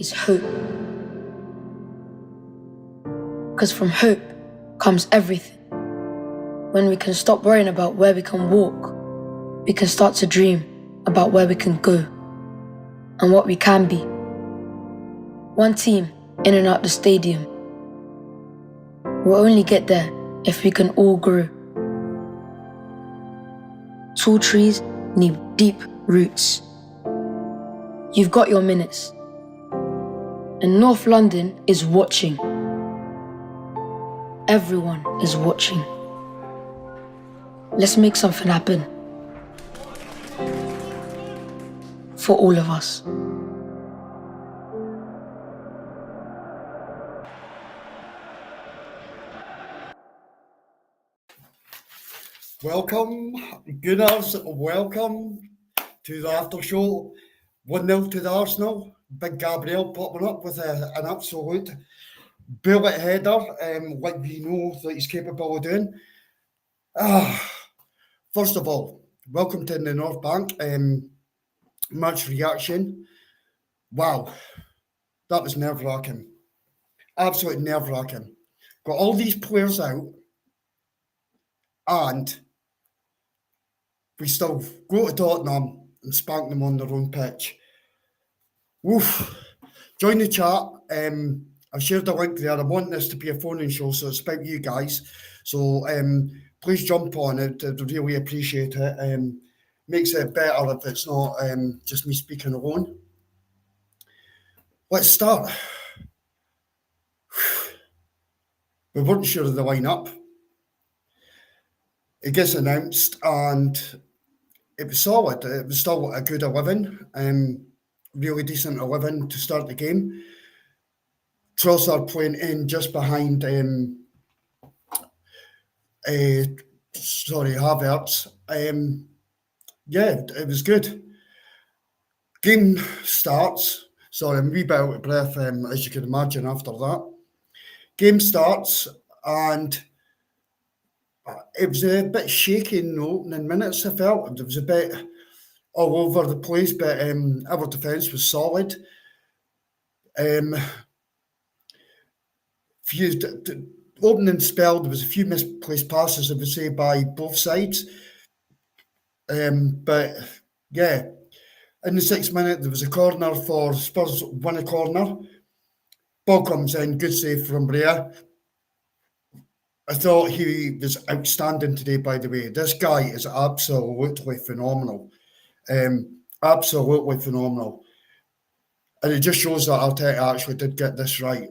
is hope. Because from hope comes everything. When we can stop worrying about where we can walk, we can start to dream about where we can go and what we can be. One team in and out the stadium. We'll only get there if we can all grow. Tall trees need deep roots. You've got your minutes. And North London is watching. Everyone is watching. Let's make something happen. For all of us. Welcome, Gunners, welcome to the after show. 1-0 to the Arsenal. Big Gabriel popping up with an absolute bullet header, like we know that he's capable of doing. First of all, welcome to the North Bank. Match reaction. Wow, that was nerve-wracking. Absolutely nerve-wracking. Got all these players out, and we still go to Tottenham and spank them on their own pitch. Woof. Join the chat. I've shared the link there. I want this to be a phone-in show, so it's about you guys. So please jump on it. I'd really appreciate it. Makes it better if it's not just me speaking alone. Let's start. We weren't sure of the lineup. It gets announced, and it was solid. It was still a good 11. Really decent 11 to start the game. Trossard playing in just behind Havertz. Yeah, it was good. Game starts. Sorry, I'm a wee bit out of breath, as you can imagine after that. Game starts, and it was a bit shaky in the opening minutes, I felt. It was a bit all over the place, but our defence was solid. Opening spell, there was a few misplaced passes, I would say, by both sides. But yeah, in the 6th minute, there was a corner for Spurs, win a corner. Ball comes in, good save from Brea. I thought he was outstanding today, by the way. This guy is absolutely phenomenal. Absolutely phenomenal. And it just shows that Arteta actually did get this right.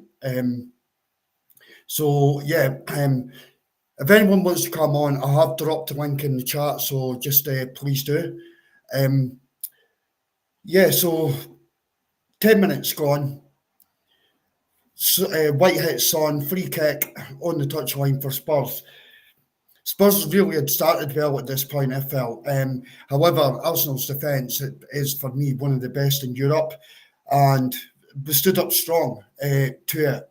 So, yeah, if anyone wants to come on, I have dropped a link in the chat, so just please do. Yeah, so 10 minutes gone. White hits Son, free kick on the touchline for Spurs. Spurs really had started well at this point, I felt. However, Arsenal's defence is, for me, one of the best in Europe, and we stood up strong to it.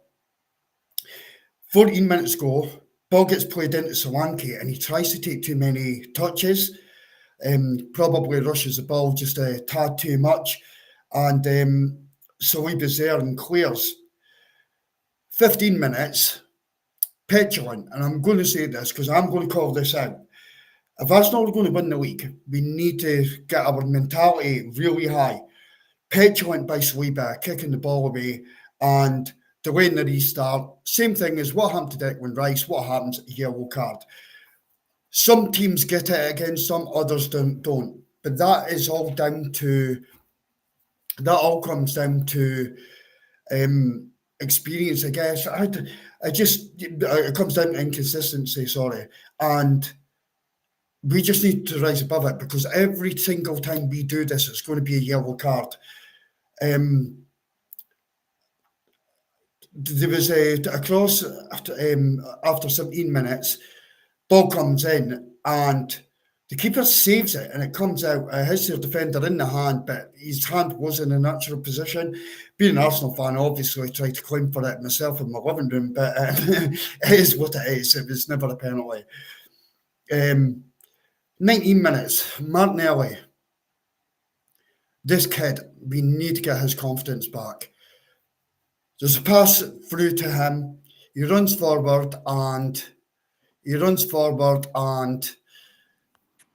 14 minutes go, ball gets played into Solanke, and he tries to take too many touches. Probably rushes the ball just a tad too much, and Saliba's there and clears. 15 minutes, petulant, and I'm going to say this because I'm going to call this out. If Arsenal are going to win the league, we need to get our mentality really high. Petulant by Saliba, kicking the ball away and delaying the restart. Same thing as what happened to Declan Rice. What happens? Yellow card. Some teams get it against them, others don't. But that is all down to, that all comes down to experience, I guess. It comes down to inconsistency, and we just need to rise above it, because every single time we do this, it's going to be a yellow card. There was a cross after 17 minutes, ball comes in, and the keeper saves it, and it comes out. It hits the defender in the hand, but his hand was in a natural position. Being an Arsenal fan, obviously, I tried to claim for it myself in my living room, but it is what it is. It was never a penalty. 19 minutes, Martinelli. This kid, we need to get his confidence back. There's a pass through to him. He runs forward and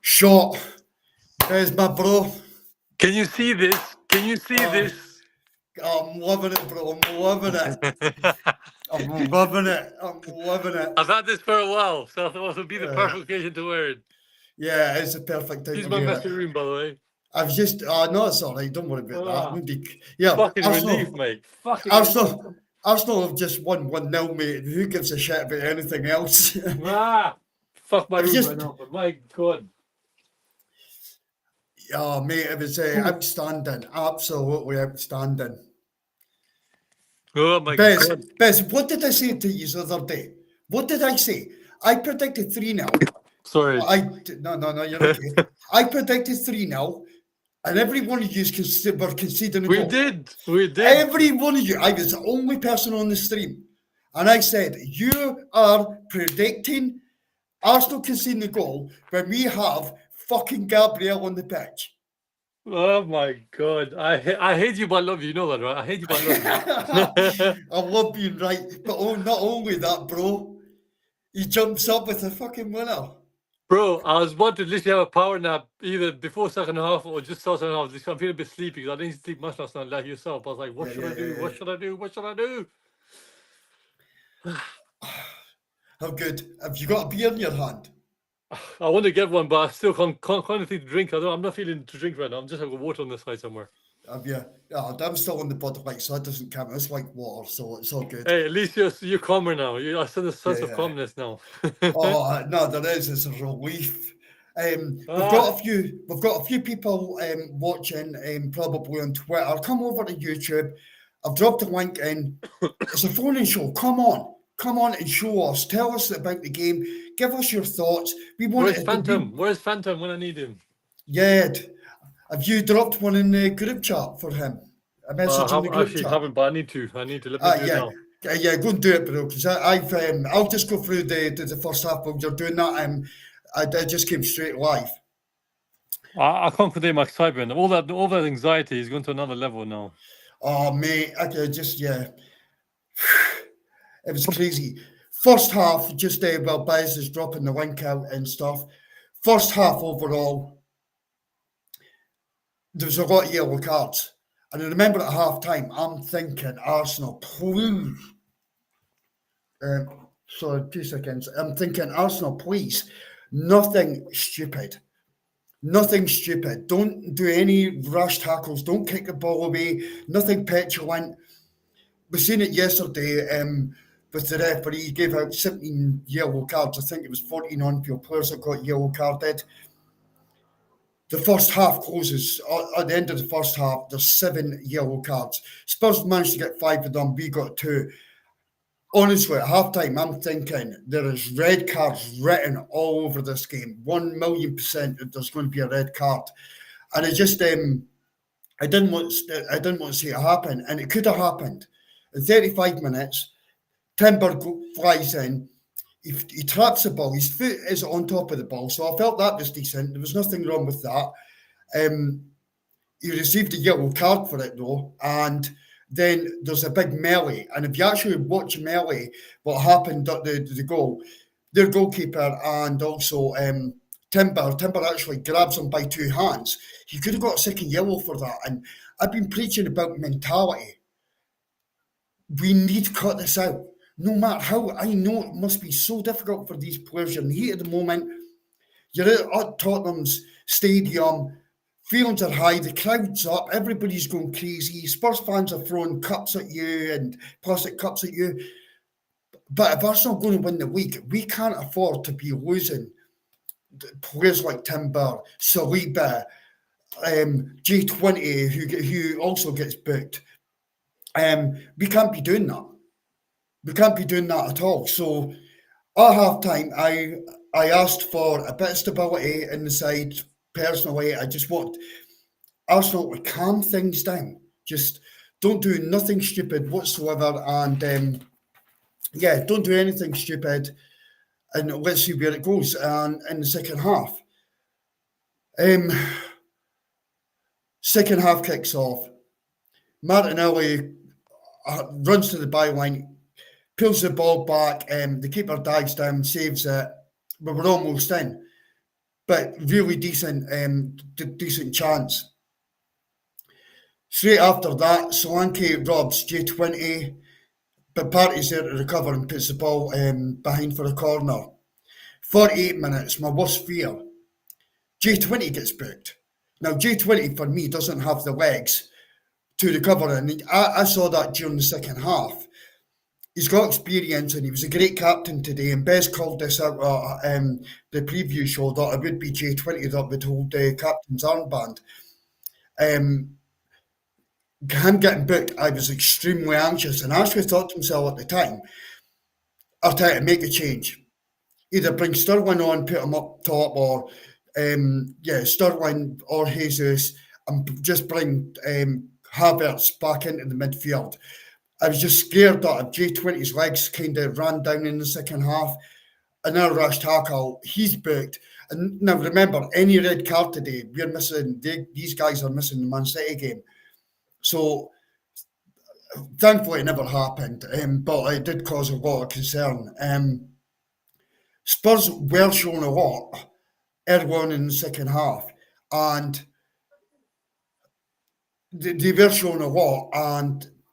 shot. There's my bro. Can you see this? Can you see this? I'm loving it, bro. I'm loving it. I'm loving it. I'm loving it. I've had this for a while, so I thought it would be the perfect occasion to wear it. Yeah, it's the perfect time Here's to my wear messy it. room, by the way. I've just, no, it's all right. Don't worry about that. Nobody, yeah, Fucking Arsenal, relief, mate. Fucking relief. Arsenal have just won 1-0, mate. Who gives a shit about anything else? Fuck my It was room just- right now, but my God. Oh, mate, it was outstanding. Absolutely outstanding. Oh my Bez, God. Bez, what did I say to you the other day? What did I say? I predicted 3-0. Sorry. No, you're okay. I predicted 3-0, and every one of you were conceding a We goal. did. We did. Every one of you. I was the only person on the stream. And I said, you are predicting Arsenal conceding a goal when we have fucking Gabriel on the pitch. Oh my God. I hate you, but I love you. You know that, right? I hate you, but I love you. I love being right. But not only that, bro. He jumps up with a fucking winner. Bro, I was about to literally have a power nap either before second half or just second half. I'm feeling a bit sleepy because I didn't sleep much last night like yourself. I was like, what should I do? What should I do? What should I do? How good. Have you got a beer in your hand? I want to get one, but I still can't anything to drink. I'm not feeling to drink right now. I'm just having water on the side somewhere. Have you? Oh, I'm still on the Bud Light, so that doesn't count. It's like water, so it's all good. Hey, at least you're calmer now. I sense a sense of calmness now. Oh no, there is. It's a relief. We've got a few people watching, probably on Twitter. Come over to YouTube. I've dropped a link in. It's a phone-in show. Come on and show us. Tell us about the game. Give us your thoughts. We want Where's Phantom? Where's Phantom when I need him? Yeah. Have you dropped one in the group chat for him? A message in the group chat. Haven't, but I need to. Let me do it now. Yeah, go and do it, bro. Because I'll just go through the first half while you're doing that. I just came straight live. I can't contain my excitement. All that anxiety is going to another level now. Oh, mate, it was crazy. First half, just while Bez is dropping the link out and stuff. First half overall, there was a lot of yellow cards. And I remember at half time, I'm thinking, Arsenal, please. Sorry, 2 seconds. I'm thinking, Arsenal, please. Nothing stupid. Nothing stupid. Don't do any rash tackles. Don't kick the ball away. Nothing petulant. We've seen it yesterday with the referee. He gave out 17 yellow cards. I think it was 14 on-field players that got yellow carded. The first half closes. At the end of the first half, there's 7 yellow cards. Spurs managed to get 5 of them. We got 2. Honestly, at half-time, I'm thinking there is red cards written all over this game. 1,000,000% that there's going to be a red card. And I just, I didn't want to see it happen. And it could have happened. In 35 minutes, Timber flies in. He traps the ball. His foot is on top of the ball. So I felt that was decent. There was nothing wrong with that. He received a yellow card for it, though. And then there's a big melee. And if you actually watch melee, what happened at the goal, their goalkeeper and also Timber actually grabs him by 2 hands. He could have got a second yellow for that. And I've been preaching about mentality. We need to cut this out. No matter how, I know it must be so difficult for these players. You're in the heat of the moment. You're at Tottenham's stadium. Feelings are high. The crowd's up. Everybody's going crazy. Spurs fans are throwing cups at you and plastic cups at you. But if Arsenal are going to win the league, we can't afford to be losing players like Timber, Saliba, J20, who also gets booked. We can't be doing that. We can't be doing that at all. So at half time, I asked for a bit of stability in the side. Personally, I just want Arsenal to calm things down. Just don't do nothing stupid whatsoever. And don't do anything stupid. And let's see where it goes. And in the second half, second half kicks off. Martinelli, runs to the byline, pulls the ball back, the keeper dives down, saves it. We were almost in, but really decent chance. Straight after that, Solanke robs J20, but Party's there to recover and puts the ball behind for a corner. 48 minutes, my worst fear. J20 gets booked. Now, J20 for me doesn't have the legs to recover, and I saw that during the second half. He's got experience and he was a great captain today, and Bez called this out the preview show that it would be J20 that would hold the captain's armband. Him getting booked, I was extremely anxious, and Ashley thought to himself at the time, Arteta, make a change. Either bring Sterling on, put him up top, or Sterling or Jesus, and just bring Havertz back into the midfield. I was just scared that if J20's legs kind of ran down in the second half, another rash tackle, he's booked. And now remember, any red card today, we're missing. These guys are missing the Man City game. So thankfully it never happened, but it did cause a lot of concern. Spurs were shown a lot early on in the second half, and they were shown a lot,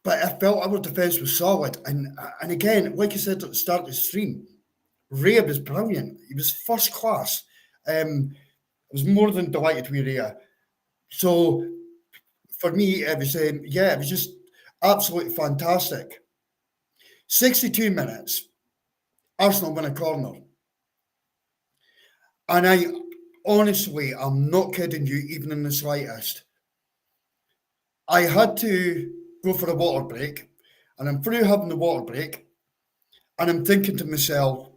but I felt our defence was solid. And again, like I said at the start of the stream, Ray was brilliant. He was first class. I was more than delighted with Ray. So for me, it was just absolutely fantastic. 62 minutes, Arsenal win a corner. And I honestly, I'm not kidding you, even in the slightest. I had to go for a water break, and I'm through having the water break, and I'm thinking to myself,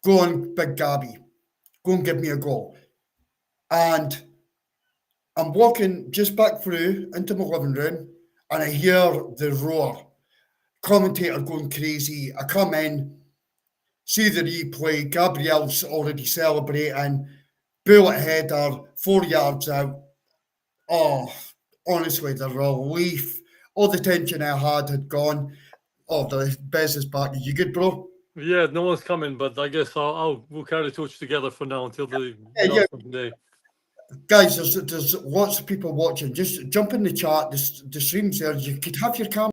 go on, Big Gabby, go and give me a goal. And I'm walking just back through into my living room, and I hear the roar. Commentator going crazy. I come in, see the replay. Gabriel's already celebrating. Bullet header, 4 yards out. Oh, honestly, the relief. All the tension I had gone. Oh, the Bez is back. You good, bro? Yeah, no one's coming, but I guess we'll carry the torch together for now until the last day. Guys, there's lots of people watching. Just jump in the chat. The stream's there. You could have your camera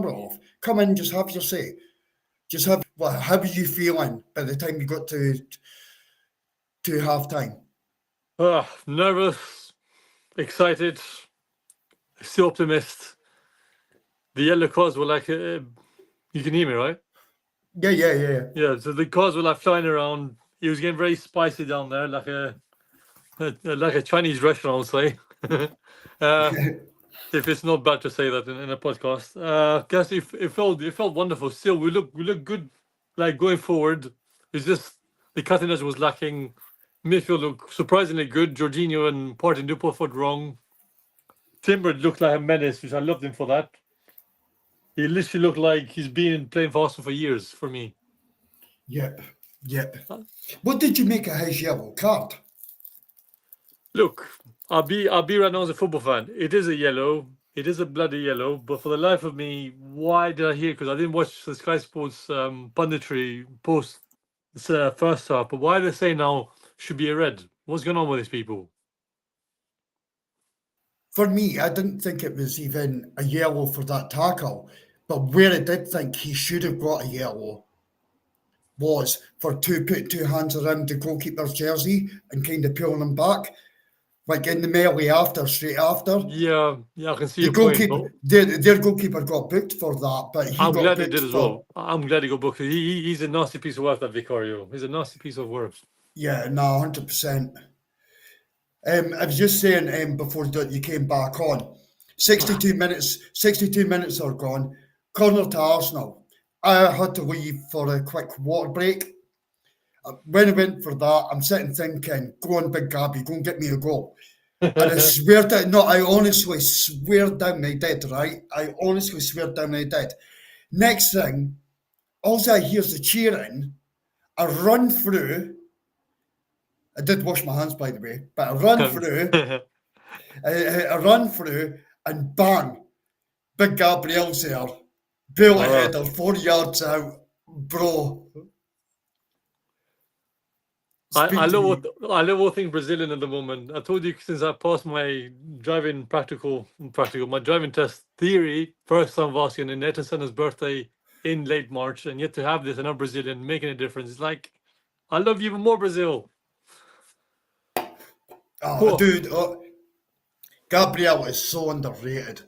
off. Come in, just have your say. Just have. Well, how are you feeling by the time you got to half time? Nervous, excited, still optimist. The yellow cards were like, you can hear me, right? Yeah. Yeah, so the cards were like flying around. It was getting very spicy down there, like a Chinese restaurant, I'll say. If it's not bad to say that in a podcast. Guess it felt wonderful. Still, we look good, like going forward. It's just the cutting edge was lacking. Midfield looked surprisingly good. Jorginho and Partey Newport fought wrong. Timber looked like a menace, which I loved him for that. He literally looked like he's been playing for Arsenal for years, for me. Yep. What did you make of his yellow card? Look, I'll be right now as a football fan. It is a yellow. It is a bloody yellow. But for the life of me, why did I hear? Because I didn't watch the Sky Sports punditry post first half. But why are they saying now should be a red? What's going on with these people? For me, I didn't think it was even a yellow for that tackle. But where I did think he should have got a yellow was for putting two hands around the goalkeeper's jersey and kind of pulling him back, like in the melee straight after. Yeah, I can see the your goalkeeper, point. Their goalkeeper got booked for that, but I'm glad he did as well. I'm glad he got booked. He's a nasty piece of work, that Vicario. He's a nasty piece of work. Yeah, no, 100%. I was just saying before you came back on, 62 minutes are gone. Corner to Arsenal. I had to leave for a quick water break. When I went for that, I'm sitting thinking, go on, Big Gabby, go and get me a goal. And I honestly swear down I did, right? I honestly swear down I did. Next thing, all I hear is the cheering. I run through. I did wash my hands, by the way, but I run through. A run through and bang, big Gabriel's there. Bill header, 4 yards out, bro. I love all things Brazilian at the moment. I told you since I passed my driving my driving test theory, first time of asking in Nathan Senna's birthday in late March, and yet to have this another Brazilian making a difference. It's like, I love you even more, Brazil. Oh, dude, Gabriel is so underrated.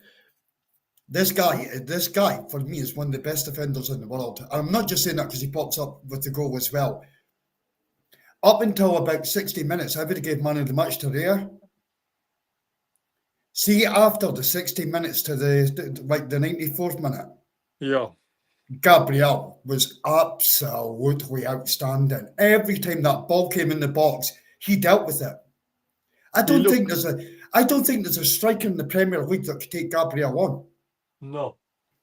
This guy, for me, is one of the best defenders in the world. I'm not just saying that because he pops up with the goal as well. Up until about 60 minutes, I would have gave man of the match to Raya. See, after the 60 minutes to the 94th minute, Yeah. Gabriel was absolutely outstanding. Every time that ball came in the box, he dealt with it. I don't think there's a striker in the Premier League that could take Gabriel on. No.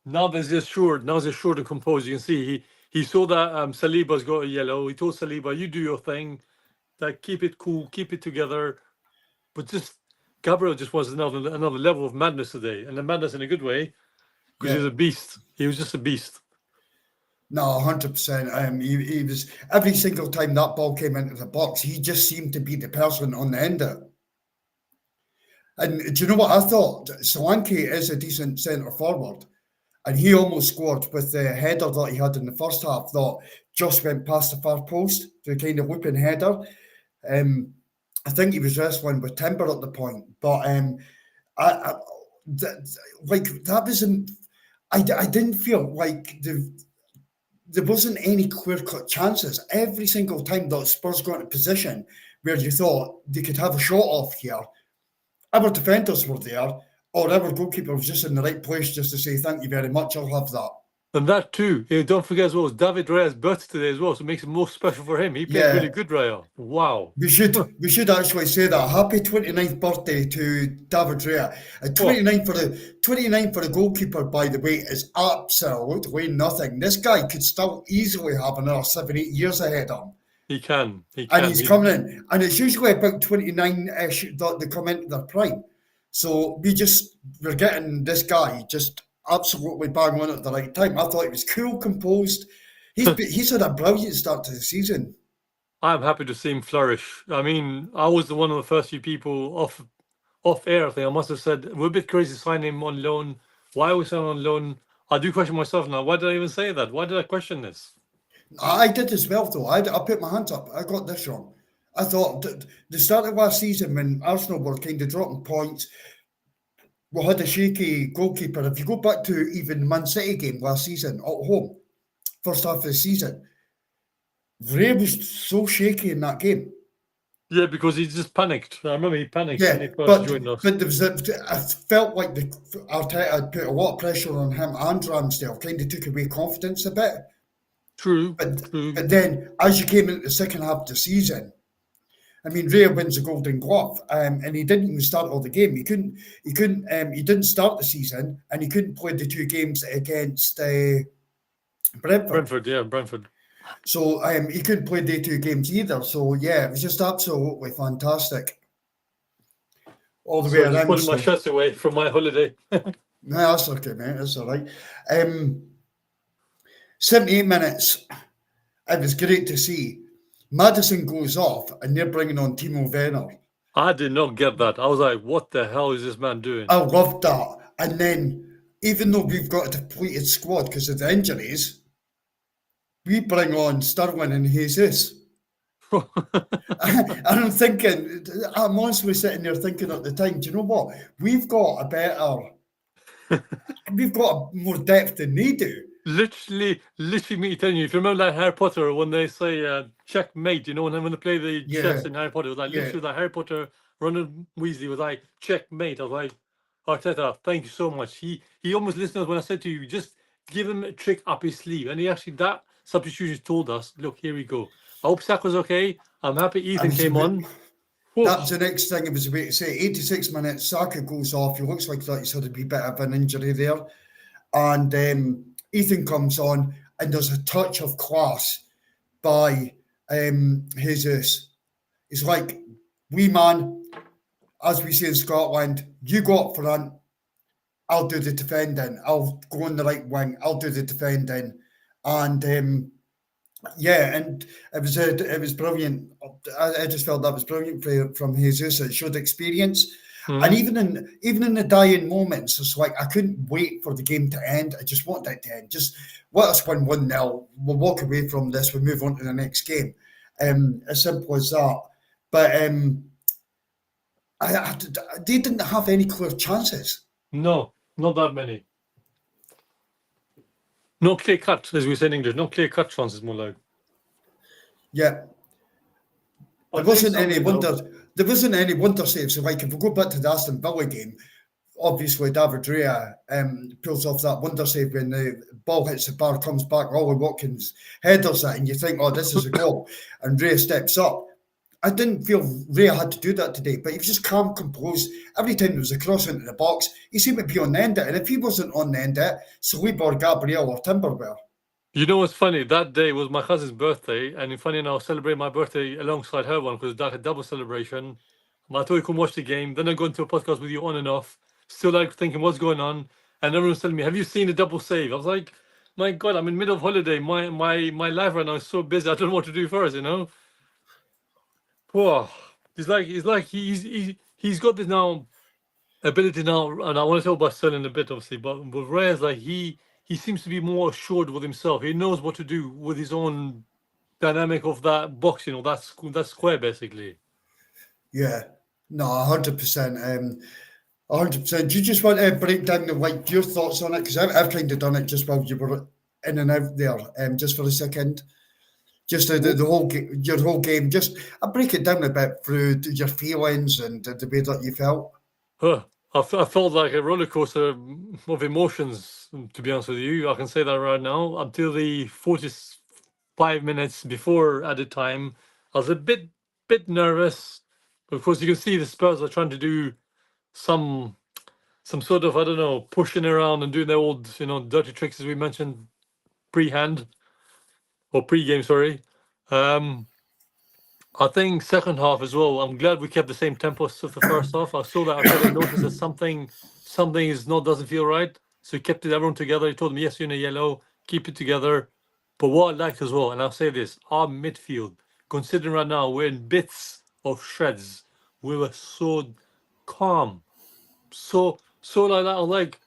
Now there's just short. Now there's short and composed. You can see he saw that Saliba's got a yellow. He told Saliba, "You do your thing. Like, keep it cool, keep it together." But just Gabriel just was another level of madness today, and the madness in a good way, because he was a beast. He was just a beast. No, 100%. He was, every single time that ball came into the box, he just seemed to be the person on the end of it. And do you know what I thought? Solanke is a decent centre forward, and he almost scored with the header that he had in the first half that just went past the far post, the kind of looping header. I think he was wrestling with Timber at the point, but that wasn't. I didn't feel like there wasn't any clear-cut chances. Every single time that Spurs got in a position where you thought they could have a shot off here, our defenders were there, or our goalkeeper was just in the right place just to say, thank you very much, I'll have that. And that too, don't forget as well, it's David Raya's birthday today as well, so it makes it more special for him. He played really good, Raya. Wow. We should actually say that. Happy 29th birthday to David Raya. 29 for the goalkeeper, by the way, is absolutely nothing. This guy could still easily have another 7-8 years ahead of him. He can. And he's coming in. And it's usually about 29-ish that they come into their prime. So we're getting this guy just absolutely bang on at the right time. I thought he was cool, composed. He's had a brilliant start to the season. I'm happy to see him flourish. I mean, I was one of the first few people off air. I think I must have said we're a bit crazy to sign him on loan. Why are we signing on loan? I do question myself now. Why did I even say that? Why did I question this? I did as well, though. I put my hands up. I got this wrong. I thought the start of last season, when Arsenal were kind of dropping points, we had a shaky goalkeeper. If you go back to even the Man City game last season at home, first half of the season, Ray was so shaky in that game. Yeah, because he just panicked. I remember he panicked when he first joined us. But I felt like Arteta had put a lot of pressure on him and Ramsdale, kind of took away confidence a bit. True. But then, as you came into the second half of the season, I mean, Ray wins the Golden Glove, and he didn't even start all the game. He didn't start the season, and he couldn't play the 2 games against Brentford. Brentford. So he couldn't play the 2 games either. So yeah, it was just absolutely fantastic. All the way around. Putting my shirts away from my holiday. No, that's okay, mate. That's all right. 78 minutes. It was great to see. Maddison goes off, and they're bringing on Timo Werner. I did not get that. I was like, what the hell is this man doing? I loved that. And then, even though we've got a depleted squad because of the injuries, we bring on Sterling and Jesus. And I'm thinking, I'm honestly sitting there thinking at the time, do you know what? We've got more depth than they do. Literally me telling you, if you remember that Harry Potter when they say checkmate, you know, when they play the chess in Harry Potter, it was like literally that Harry Potter, Ron Weasley was like checkmate. I was like, Arteta, thank you so much. He almost listened when I said to you, just give him a trick up his sleeve, and he actually that substitution told us, look, here we go. I hope Saka's okay. I'm happy Ethan came on. That's the next thing I was about to say. 86 minutes, Saka goes off. He looks like he's had a wee bit of an injury there. And Ethan comes on, and there's a touch of class by Jesus. He's like, wee man, as we say in Scotland, you go up front, I'll do the defending. I'll go on the right wing, I'll do the defending. And yeah, and it was brilliant. I just felt that was brilliant from Jesus. It showed experience, and even in the dying moments, it's like I couldn't wait for the game to end. I just wanted it to end. Just let us win 1-0. We'll walk away from this. We'll move on to the next game. As simple as that. But they didn't have any clear chances. No, not that many. No clear cut, as we say in English. No clear cut chances, more like. Yeah. There wasn't any wonder saves. So, like, if we go back to the Aston Villa game, obviously David Raya pulls off that wonder save when the ball hits the bar, comes back, Ollie Watkins headers it, and you think, oh, this is a goal. And Raya steps up. I didn't feel Raya had to do that today, but he was just calm, composed. Every time there was a cross into the box, he seemed to be on the end of it. And if he wasn't on the end of it, Saliba or Gabriel or Timber were. You know what's funny? That day was my cousin's birthday, and funny enough, I celebrated my birthday alongside her one because it's like a double celebration. I thought you could watch the game. Then I go into a podcast with you on and off, still like thinking what's going on, and everyone's telling me, "Have you seen the double save?" I was like, "My God, I'm in the middle of holiday. My life right now is so busy. I don't know what to do first, you know." Whoa, he's got this now ability now, and I want to talk about Sterling a bit, obviously, but Raya's like he seems to be more assured with himself. He knows what to do with his own dynamic of that box, you know, that square basically. Yeah, no, 100%. 100%. Do you just want to break down your thoughts on it? Because I've kind of done it just while you were in and out there, just for a second. Just the whole your whole game. Just I break it down a bit through your feelings and the way that you felt. I felt like a roller coaster of emotions, to be honest with you. I can say that right now. Until the 45 minutes before added time, I was a bit nervous. Of course, you can see the Spurs are trying to do some sort of, I don't know, pushing around and doing their old, you know, dirty tricks, as we mentioned pre-game, sorry. I think second half as well. I'm glad we kept the same tempo as the first half. I saw that. I started to notice that something doesn't feel right. So he kept everyone together. He told me, yes, you're in a yellow, keep it together. But what I liked as well, and I'll say this, our midfield, considering right now we're in bits of shreds, we were so calm, so like that. I was like,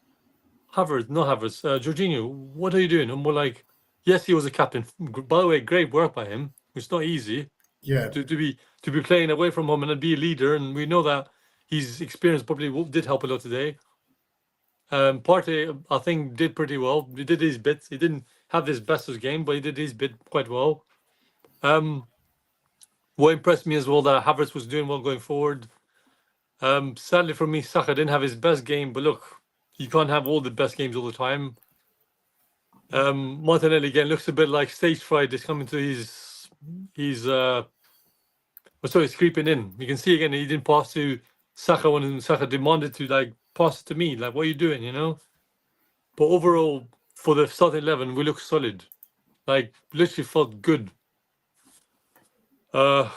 Jorginho, what are you doing? And we're like, yes, he was a captain. By the way, great work by him. It's not easy. Yeah. To be playing away from home and be a leader, and we know that his experience probably did help a lot today. Partey, I think, did pretty well. He did his bits. He didn't have his best game, but he did his bit quite well. What impressed me as well that Havertz was doing well going forward. Sadly for me, Saka didn't have his best game, but look, you can't have all the best games all the time. Martinelli again looks a bit like stage fright. Is coming to his he's creeping in. You can see again he didn't pass to Saka when Saka demanded to like pass it to me. Like, what are you doing? You know. But overall, for the starting 11, we look solid. Like, literally felt good. How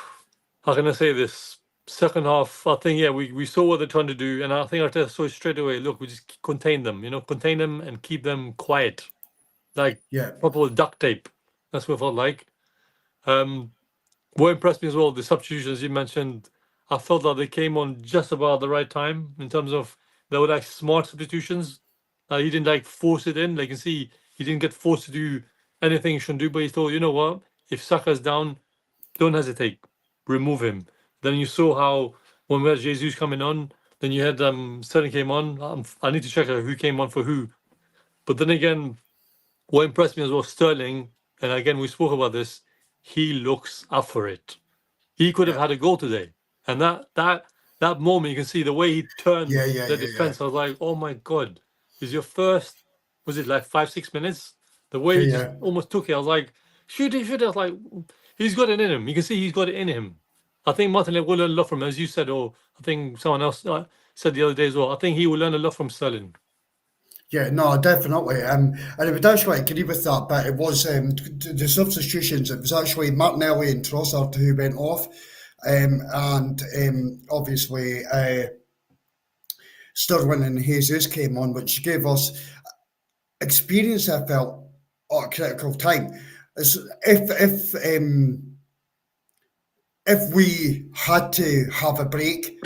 can I say this? Second half, I think, yeah, we saw what they're trying to do, and I think Arteta saw it straight away. Look, we just contain them, you know, contain them and keep them quiet, like proper duct tape. That's what it felt like. What impressed me as well, the substitutions you mentioned, I felt that they came on just about the right time in terms of they were like smart substitutions. He didn't like force it in. Like you can see, he didn't get forced to do anything he shouldn't do, but he thought, you know what, if Saka's down, don't hesitate, remove him. Then you saw how when we had Jesus coming on, then you had Sterling came on. I need to check out who came on for who. But then again, what impressed me as well, Sterling, and again, we spoke about this, he looks up for it. He could have had a goal today. And that moment, you can see the way he turned the defense. I was like, oh my God, is your first, was it like 5-6 minutes? The way he just almost took it, I was like, shoot it. I was like, he's got it in him. You can see he's got it in him. I think Martinelli will learn a lot from him, as you said, or I think someone else said the other day as well. I think he will learn a lot from Sterling. Yeah, no, definitely. And I would actually agree with that, but it was the substitutions. It was actually Martinelli and Trossard who went off And obviously Sterling and Jesus came on, which gave us experience, I felt, at a critical time. If we had to have a break,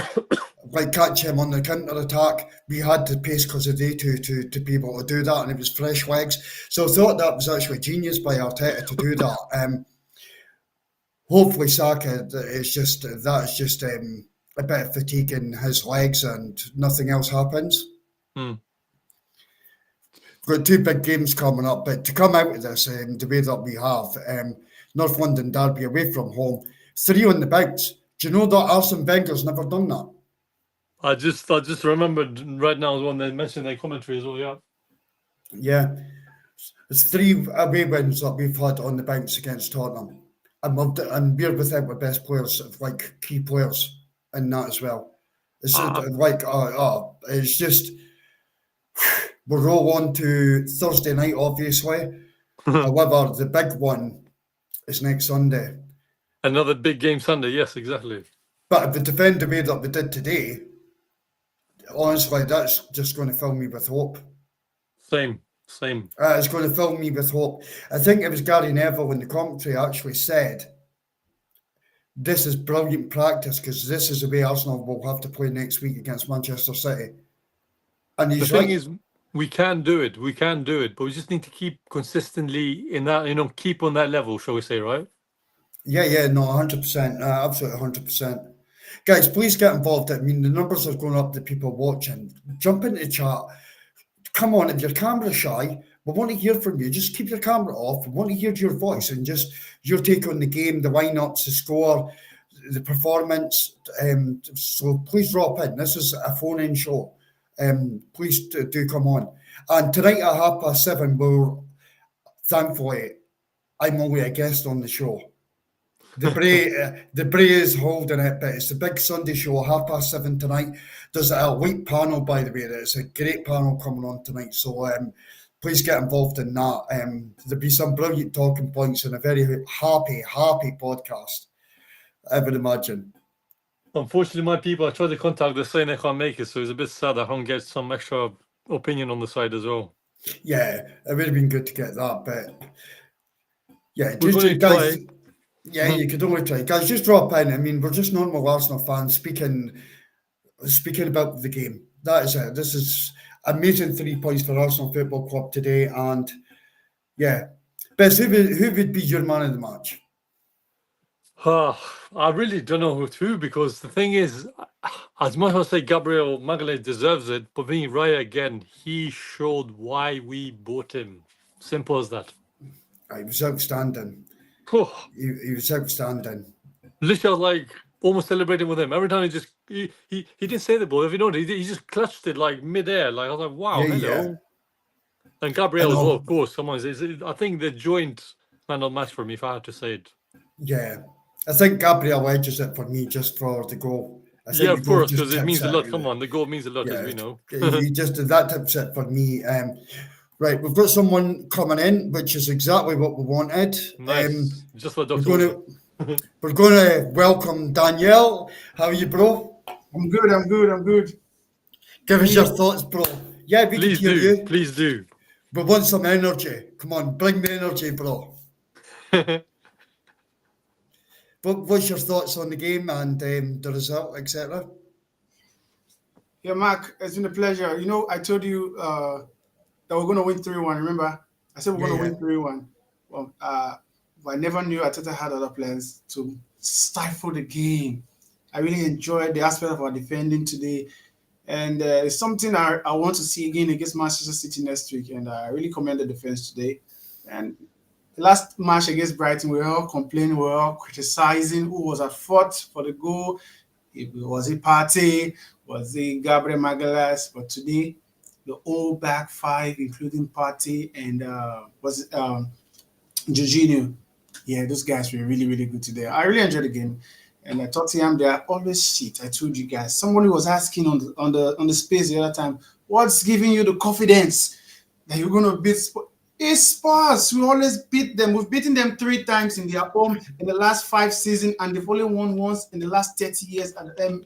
like catch him on the counter attack, we had the pace because of day to be able to do that, and it was fresh legs. So I thought that was actually genius by Arteta to do that. Hopefully, Saka is just a bit of fatigue in his legs, and nothing else happens. Hmm. We've got two big games coming up, but to come out of this the way that we have, North London derby away from home, 3 on the bounce. Do you know that Arsene Wenger's never done that? I just remembered right now when they mentioned their commentary as well. Yeah. Yeah, it's 3 away wins that we've had on the bounce against Tottenham, and we're without our best players, like key players, in that as well. It's it's just we'll roll on to Thursday night, obviously. However, the big one is next Sunday. Another big game Sunday. Yes, exactly. But if we defend the way that we did today, honestly, that's just going to fill me with hope. Same. It's going to fill me with hope. I think it was Gary Neville in the commentary actually said, this is brilliant practice because this is the way Arsenal will have to play next week against Manchester City. And he's The thing right. is, we can do it. We can do it, but we just need to keep consistently in that. Keep on that level, shall we say, right? Yeah, no, 100%, absolutely 100%. Guys, please get involved. I mean, the numbers are going up, the people watching. Jump into the chat. Come on, if you're camera shy, we want to hear from you. Just keep your camera off. We want to hear your voice and just your take on the game, the lineups, the score, the performance. So please drop in. This is a phone-in show. Please do come on. And tonight at 7:30, thankfully, I'm only a guest on the show. The Bray is holding it, but it's the big Sunday show, 7:30 tonight. There's an elite panel, by the way. It's a great panel coming on tonight. So please get involved in that. There'll be some brilliant talking points and a very happy podcast, I would imagine. Unfortunately, my people, I tried to contact, they're saying they can't make it, so it's a bit sad I can't get some extra opinion on the side as well. Yeah, it would have been good to get that, but yeah, We're going to guys. try. Yeah, you could only try. Guys, just drop in. I mean, we're just normal Arsenal fans speaking about the game. That is it. This is amazing 3 points for Arsenal Football Club today. And yeah, Bess, who would be your man of the match? I really don't know who, because the thing is, as much as I say Gabriel Magalhaes deserves it, but being right again, he showed why we bought him. Simple as that. He was outstanding. He was outstanding. Literally, like almost celebrating with him every time. He didn't say the ball. If you know, he just clutched it like midair. Like I was like, wow, hello. Yeah. And Gabriel as well, of course. Come on, I think the joint man of the match for me, if I had to say it. Yeah, I think Gabriel edges it for me just for the goal. I think of course, because it means a lot. Come on, the goal means a lot, as we know. He just did that tips it for me. Right, we've got someone coming in, which is exactly what we wanted. Nice. Just like Dr. We're going to welcome Danielle. How are you, bro? I'm good. Give us your thoughts, bro. Yeah, we can hear you. Please do. We want some energy. Come on, bring the energy, bro. What's your thoughts on the game and the result, etc.? Yeah, Mark, it's been a pleasure. You know, I told you that we're going to win 3-1, remember? I said we're going to win 3-1. Well, I never knew Arteta had other plans to stifle the game. I really enjoyed the aspect of our defending today. And it's something I want to see again against Manchester City next week. And I really commend the defense today. And the last match against Brighton, we were all complaining, we were all criticizing who was at fault for the goal. Was it Partey? Was it Gabriel Magalhaes? But today, the whole back five, including Partey and Jorginho. Yeah, those guys were really, really good today. I really enjoyed the game. And at Tottenham, they are always shit. I told you guys. Somebody was asking on the space the other time, what's giving you the confidence that you're going to beat Spurs? It's Spurs. We always beat them. We've beaten them 3 times in their home in the last 5 seasons, and they've only won once in the last 30 years. And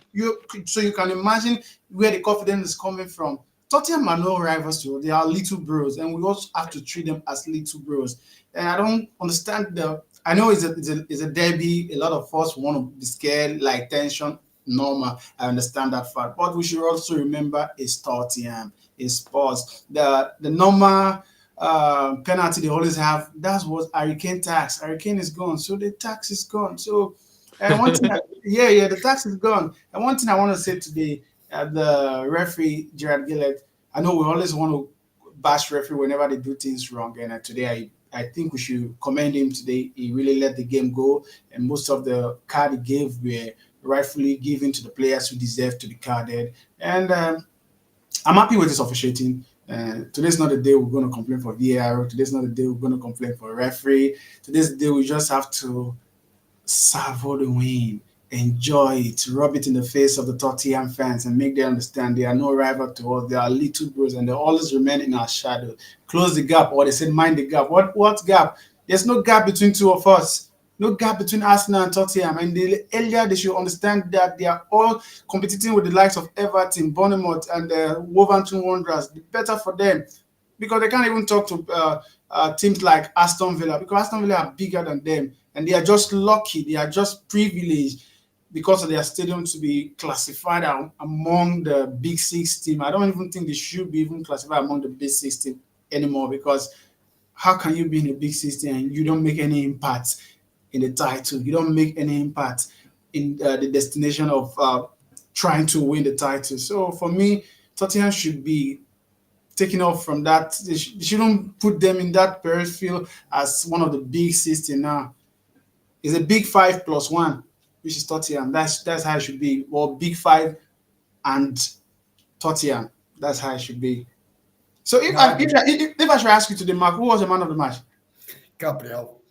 so you can imagine where the confidence is coming from. Tottenham are no rivals to us. They are little bros, and we also have to treat them as little bros. And I don't understand the. I know it's a derby. A lot of us want to be scared, like tension. Normal. I understand that fact, but we should also remember it's Tottenham, it's Spurs. The normal penalty they always have. That's what Hurricane tax. Hurricane is gone, so the tax is gone. So, and one thing, yeah, the tax is gone. And one thing I want to say today, the referee Gerard Gillett. I know we always want to bash referee whenever they do things wrong, and today I think we should commend him today. He really let the game go, and most of the card he gave were rightfully given to the players who deserve to be carded. And I'm happy with this officiating. Today's not the day we're going to complain for VAR. Today's not the day we're going to complain for referee. Today's the day we just have to savor the win, enjoy it, rub it in the face of the Tottenham fans, and make them understand they are no rival to us. They are little bros, and they always remain in our shadow. Close the gap, or they said mind the gap. What gap? There's no gap between two of us. No gap between Arsenal and Tottenham. And earlier they should understand that they are all competing with the likes of Everton, Bournemouth, and Wolverhampton Wanderers. The better for them, because they can't even talk to teams like Aston Villa, because Aston Villa are bigger than them, and they are just lucky. They are just privileged because of their stadium to be classified among the Big Six team. I don't even think they should be even classified among the Big Six team anymore, because how can you be in a Big Six team and you don't make any impact in the title? You don't make any impact in the destination of trying to win the title. So for me, Tottenham should be taken off from that. They shouldn't put them in that peripheral as one of the big 60 now. It's a big 5+1, which is Tottenham. That's how it should be. Well, big 5 and Tottenham. That's how it should be. So if I should ask you today, Mark, who was the man of the match? Gabriel,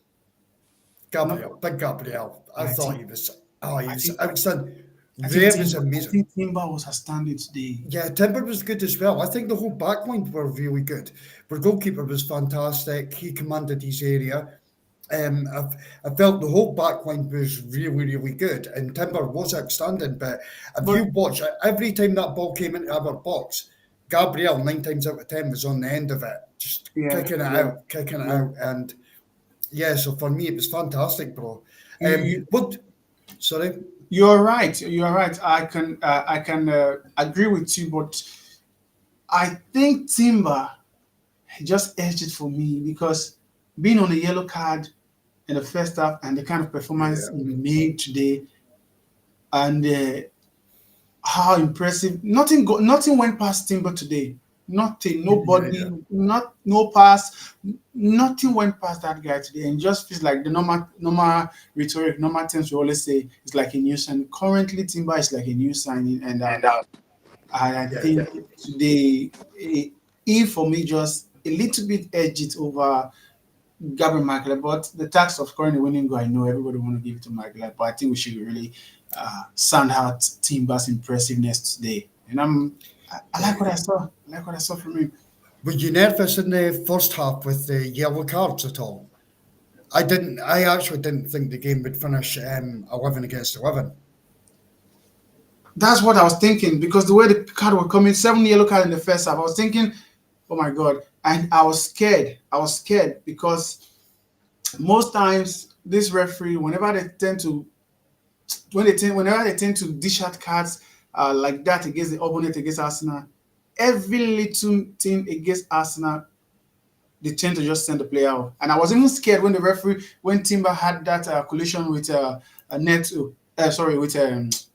big Gabriel. I thought he was. Oh, he was outstanding. There was amazing. I think Timber was outstanding today. Yeah, Timber was good as well. I think the whole backline were really good. Our goalkeeper was fantastic. He commanded his area. I felt the whole backline was really, really good, and Timber was outstanding. But if you watch, every time that ball came into our box, Gabriel 9 times out of 10 was on the end of it, just kicking it out, and yeah. So for me, it was fantastic, bro. Sorry. You're right. I can agree with you, but I think Timber just edged it for me, because being on a yellow card in the first half and the kind of performance he made today, and how impressive! Nothing went past Timber today. Nothing, nobody, no pass, nothing went past that guy today, and just feels like the normal rhetoric, normal things we always say. It's like a new signing. Currently, Timber is like a new signing, and I think today, he for me just a little bit edged it over Gabriel Maguire. But the task of scoring the winning goal, I know everybody want to give it to Maguire, but I think we should really sound out Timber's impressiveness today, and I like what I saw. I like what I saw from him. Were you nervous in the first half with the yellow cards at all? I didn't. I actually didn't think the game would finish 11 against 11. That's what I was thinking, because the way the card were coming, 7 yellow card in the first half, I was thinking, oh my God. And I was scared. Because most times this referee, whenever they tend to dish out cards like that against the opponent, against Arsenal, every little thing against Arsenal, they tend to just send the player out. And I was even scared when Timber had that collision with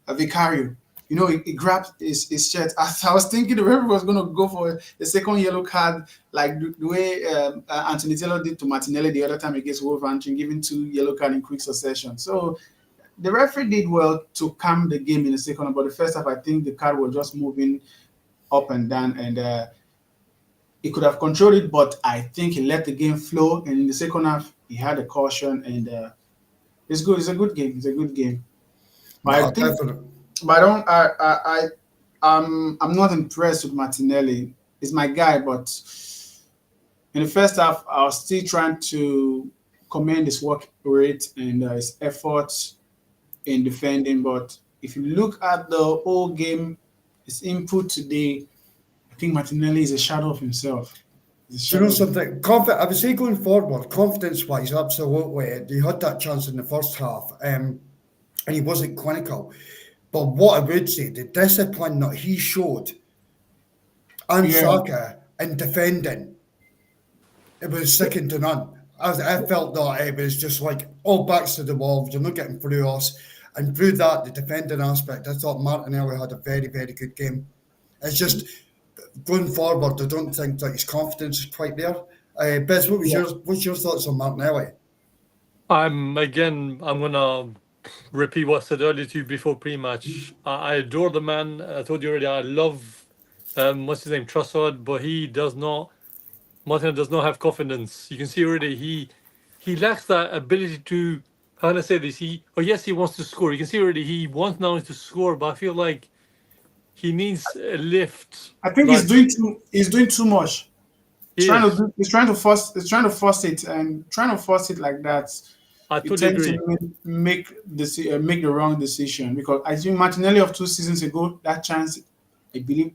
Vicario. You know, he grabbed his shirt. I was thinking the referee was going to go for the second yellow card, like the way Anthony Taylor did to Martinelli the other time against Wolverhampton, giving 2 yellow cards in quick succession. So the referee did well to calm the game in the second half, but the first half, I think the card was just moving up and down, and he could have controlled it, but I think he let the game flow. And in the second half, he had a caution, and it's good. It's a good game. But I'm not impressed with Martinelli. He's my guy, but In the first half, I was still trying to commend his work rate and his efforts in defending. But if you look at the whole game, his input today, I think Martinelli is a shadow of himself. He's a Do you know shadow of something? I would say going forward, confidence-wise, absolutely. He had that chance in the first half, and he wasn't clinical. But what I would say, the discipline that he showed and yeah, Saka in defending, it was second to none. I felt that it was just like all backs to the wall. You're not getting through us, and through that, the defending aspect, I thought Martinelli had a very, very good game. It's just going forward, I don't think that his confidence is quite there. Bez, what's your thoughts on Martinelli? I'm gonna repeat what I said earlier to you before pre-match. I adore the man. I told you already. I love what's his name, Trossard, but he does not. Martin does not have confidence. You can see already he lacks that ability to. How can I say this? Yes, he wants to score. You can see already he wants now to score, but I feel like he needs a lift. I think Like he's doing too much. he is. He's trying to force it, and trying to force it like that, I you totally tend agree. to make the wrong decision. Because I think Martinelli of 2 seasons ago, that chance, I believe,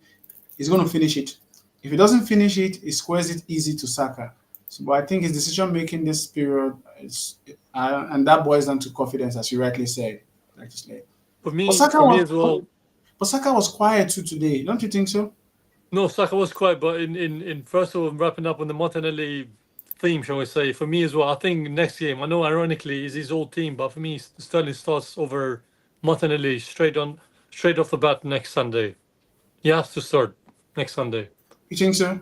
he's going to finish it. If he doesn't finish it, he squares it easy to Saka. So, but I think his decision making this period is, and that boils down to confidence, as you rightly said. Like you said. For But me, Saka for me was, as well. but Saka was quiet too today. Don't you think so? No, Saka was quiet, but in first of all, wrapping up on the Martinelli theme, shall we say, for me as well, I think next game, I know ironically is his old team, but for me, Sterling starts over Martinelli straight off the bat next Sunday. He has to start next Sunday. You think so?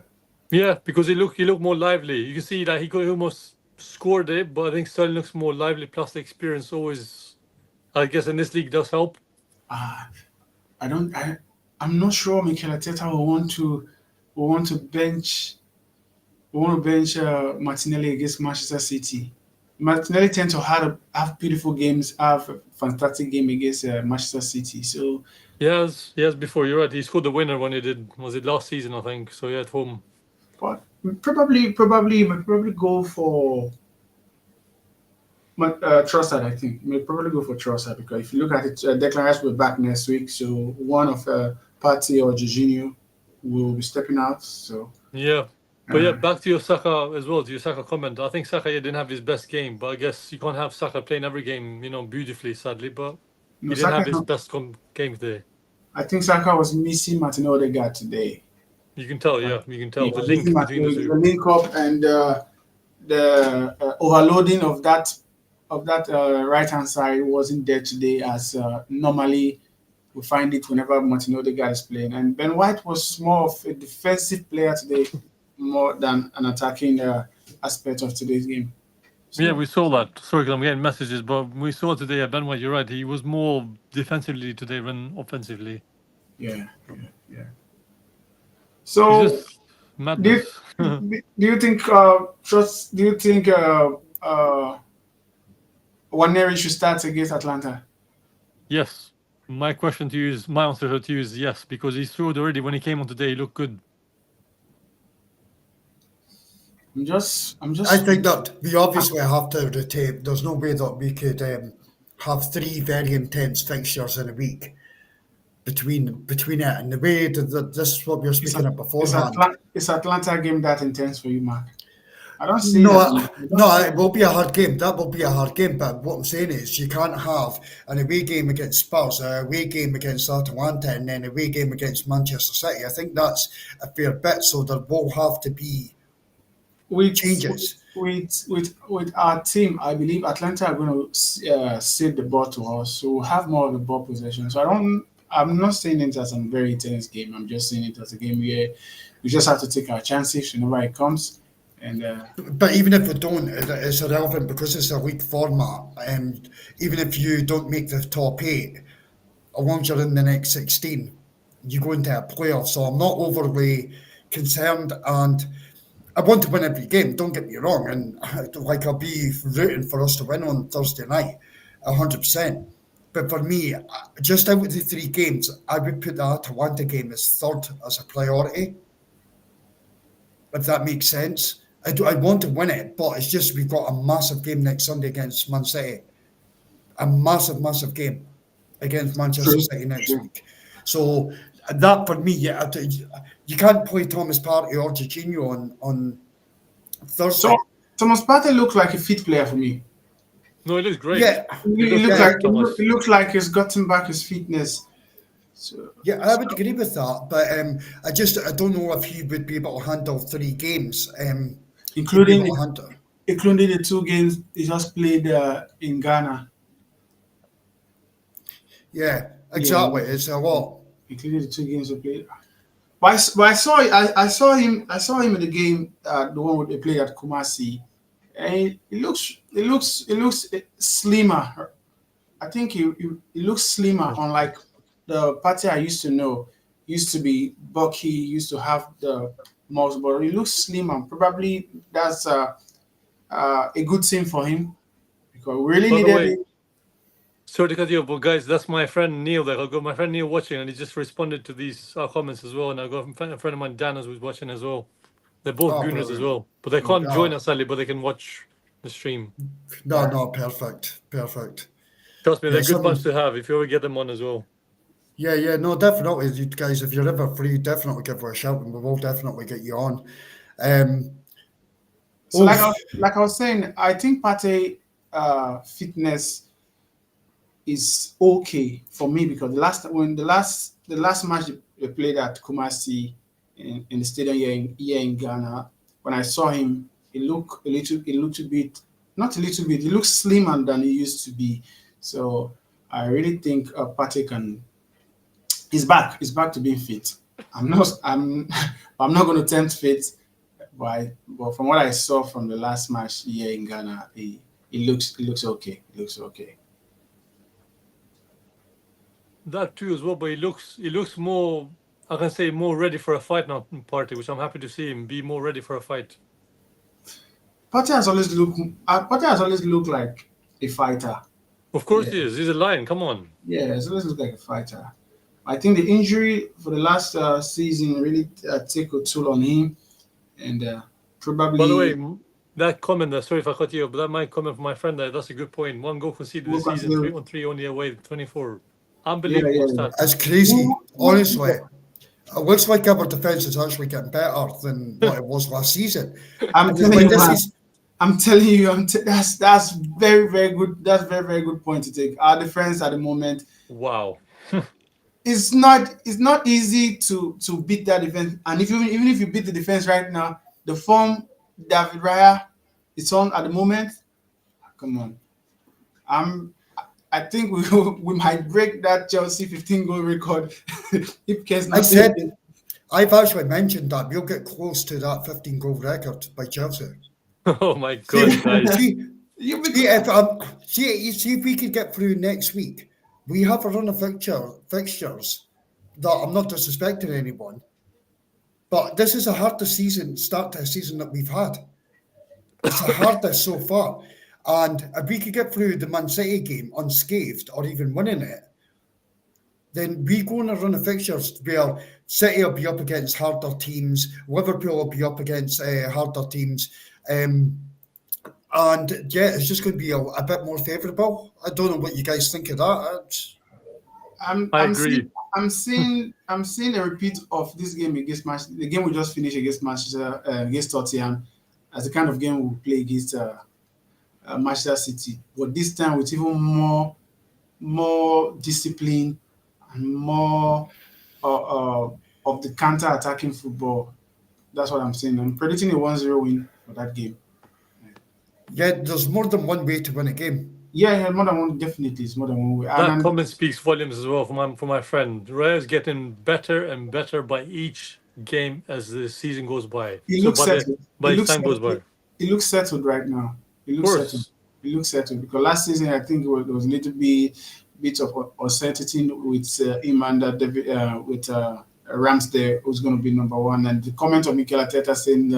Yeah, because he looked more lively. You can see that he could almost scored it, but I think Sterling looks more lively. Plus the experience always, I guess, in this league does help. I don't. I'm not sure Mikel Arteta will want to bench Martinelli against Manchester City. Martinelli tends to have beautiful games, have a fantastic game against Manchester City. So Yes, before you're right. He scored the winner when he did. Was it last season? I think so. Yeah, at home. but probably go for Trossard. I think may probably go for Trossard because if you look at it, Declan Rice will be back next week. So one of Partey or Jorginho will be stepping out. So Yeah. But yeah, back to your Saka as well, to your Saka comment. I think Saka didn't have his best game, but I guess you can't have Saka playing every game, beautifully, sadly. But he didn't have his best game today. I think Saka was missing Martin Odegaard today. You can tell, yeah. You can tell the missing link between the two. The link up and the overloading of that right hand side wasn't there today as normally we find it whenever Martin Odegaard is playing. And Ben White was more of a defensive player today, more than an attacking aspect of today's game. So, yeah, we saw that. Sorry, I'm getting messages, but we saw today at Ben White, you're right. He was more defensively today than offensively. Yeah. So, just madness. do you think Waneri should start against Atlanta? Yes. My answer to you is yes, because he showed already when he came on today, he looked good. I think that we obviously have to rotate. There's no way that we could have 3 very intense fixtures in a week between it, and the way that this is what we were speaking of beforehand. Is Atlanta game that intense for you, Mark? I don't see it will be a hard game. That will be a hard game. But what I'm saying is, you can't have an away game against Spurs, an away game against Atalanta, and then an away game against Manchester City. I think that's a fair bit. So there will have to be changes. With our team, I believe Atlanta are going to save the ball to us, so we'll have more of the ball possession. So I'm not saying it as a very intense game. I'm just saying it as a game where we just have to take our chances whenever it comes. But even if we don't, it's irrelevant because it's a league format. And even if you don't make the top 8, as long as you're in the next 16, you go into a playoff. So I'm not overly concerned, and I want to win every game, don't get me wrong, and I'll be rooting for us to win on Thursday night, 100%. But for me, just out of the 3 games, I would put the Atalanta game as third as a priority, if that makes sense. I want to win it, but it's just we've got a massive game next Sunday against Man City. A massive game against Manchester True. City next True. week. So that for me, you can't play Thomas Partey or Jorginho on So Thursday. Thomas Partey looks like a fit player for me. No, it looks great. Yeah, He looks Look yeah, like great, Thomas. it looks like he's gotten back his fitness. So, yeah. I would agree with that, but I don't know if he would be able to handle 3 games. He'd be including able to handle. including the 2 games he just played in Ghana. Yeah, Yeah, exactly. It's a lot. including the 2 games he played. But I saw him in the game, the one where they played at Kumasi, and it looks slimmer. I think he looks slimmer, unlike the party I used to know. Used to be bulky, used to have the muscle, but he looks slimmer. Probably that's a good thing for him because we really By the needed way, it. sorry to cut you off, but guys, that's my friend Neil. Like, I got my friend Neil watching, and he just responded to these comments as well. And I got a friend of mine, Dan, who's watching as well. They're both Oh, Gooners as brilliant. well, but they can't join Oh, us sadly, but they can watch the stream. no, perfect. Trust me, Yeah, they're good someone. bunch to have if you ever get them on as well. Yeah, no, definitely, you guys. If you're ever free, definitely give her a shout, and we will definitely get you on. So Oof, like I was saying, I think Partey fitness is okay for me because the last match they played at Kumasi in the stadium here in Ghana, when I saw him, he looked a little bit, not a little bit, he looks slimmer than he used to be. So I really think Partey he's back. He's back to being fit. I'm not going to tempt fate, but from what I saw from the last match here in Ghana, he looks okay. He looks okay. That too as well, but he looks more, I can say, more ready for a fight now, Party, which I'm happy to see him be more ready for a fight. Partey has always looked like a fighter. Of course Yeah. he is. He's a lion. Come on. Yeah, he's always looked like a fighter. I think the injury for the last season really take a toll on him, and probably. By the way, that comment there, sorry if I cut you off, but that might comment from my friend there, that's a good point. 1 goal conceded this season, 3-on-3 only away, 24. Unbelievable stat. that's crazy. Honestly, it looks like our defence is actually getting better than what it was last season. I'm And it's telling like you, this man. is I'm telling you, that's very very good. That's very good point to take. Our defense at the moment, Wow. it's not easy to beat that defense. And even if you beat the defense right now, the form David Raya is on at the moment. Come on, I think we might break that Chelsea 15 goal record if Kes I not said taken. I've actually mentioned that we'll get close to that 15 goal record by Chelsea. Oh my God, guys. See if we could get through next week. We have a run of fixtures that I'm not disrespecting anyone, but this is the hardest start to a season that we've had. It's the hardest so far. And if we could get through the Man City game unscathed or even winning it, then we go on a run of fixtures where City will be up against harder teams, Liverpool will be up against harder teams. And yeah, it's just going to be a bit more favourable. I don't know what you guys think of that. I agree. I'm seeing a repeat of this game against Manchester. The game we just finished against Manchester against Tottenham, as the kind of game we play against Manchester City, but this time with even more discipline and more of the counter-attacking football. That's what I'm saying. I'm predicting a 1-0 win for that game. Yeah, there's more than one way to win a game. Yeah, more than one. Definitely, it's more than one way. That comment speaks volumes as well for my friend. Raya is getting better and better by each game as the season goes by. He looks settled. By time goes by. He looks settled right now. He looks settled because last season I think there was a little bit of uncertainty with him and David, with Ramsdale, who's going to be number one. And the comment of Mikel Arteta saying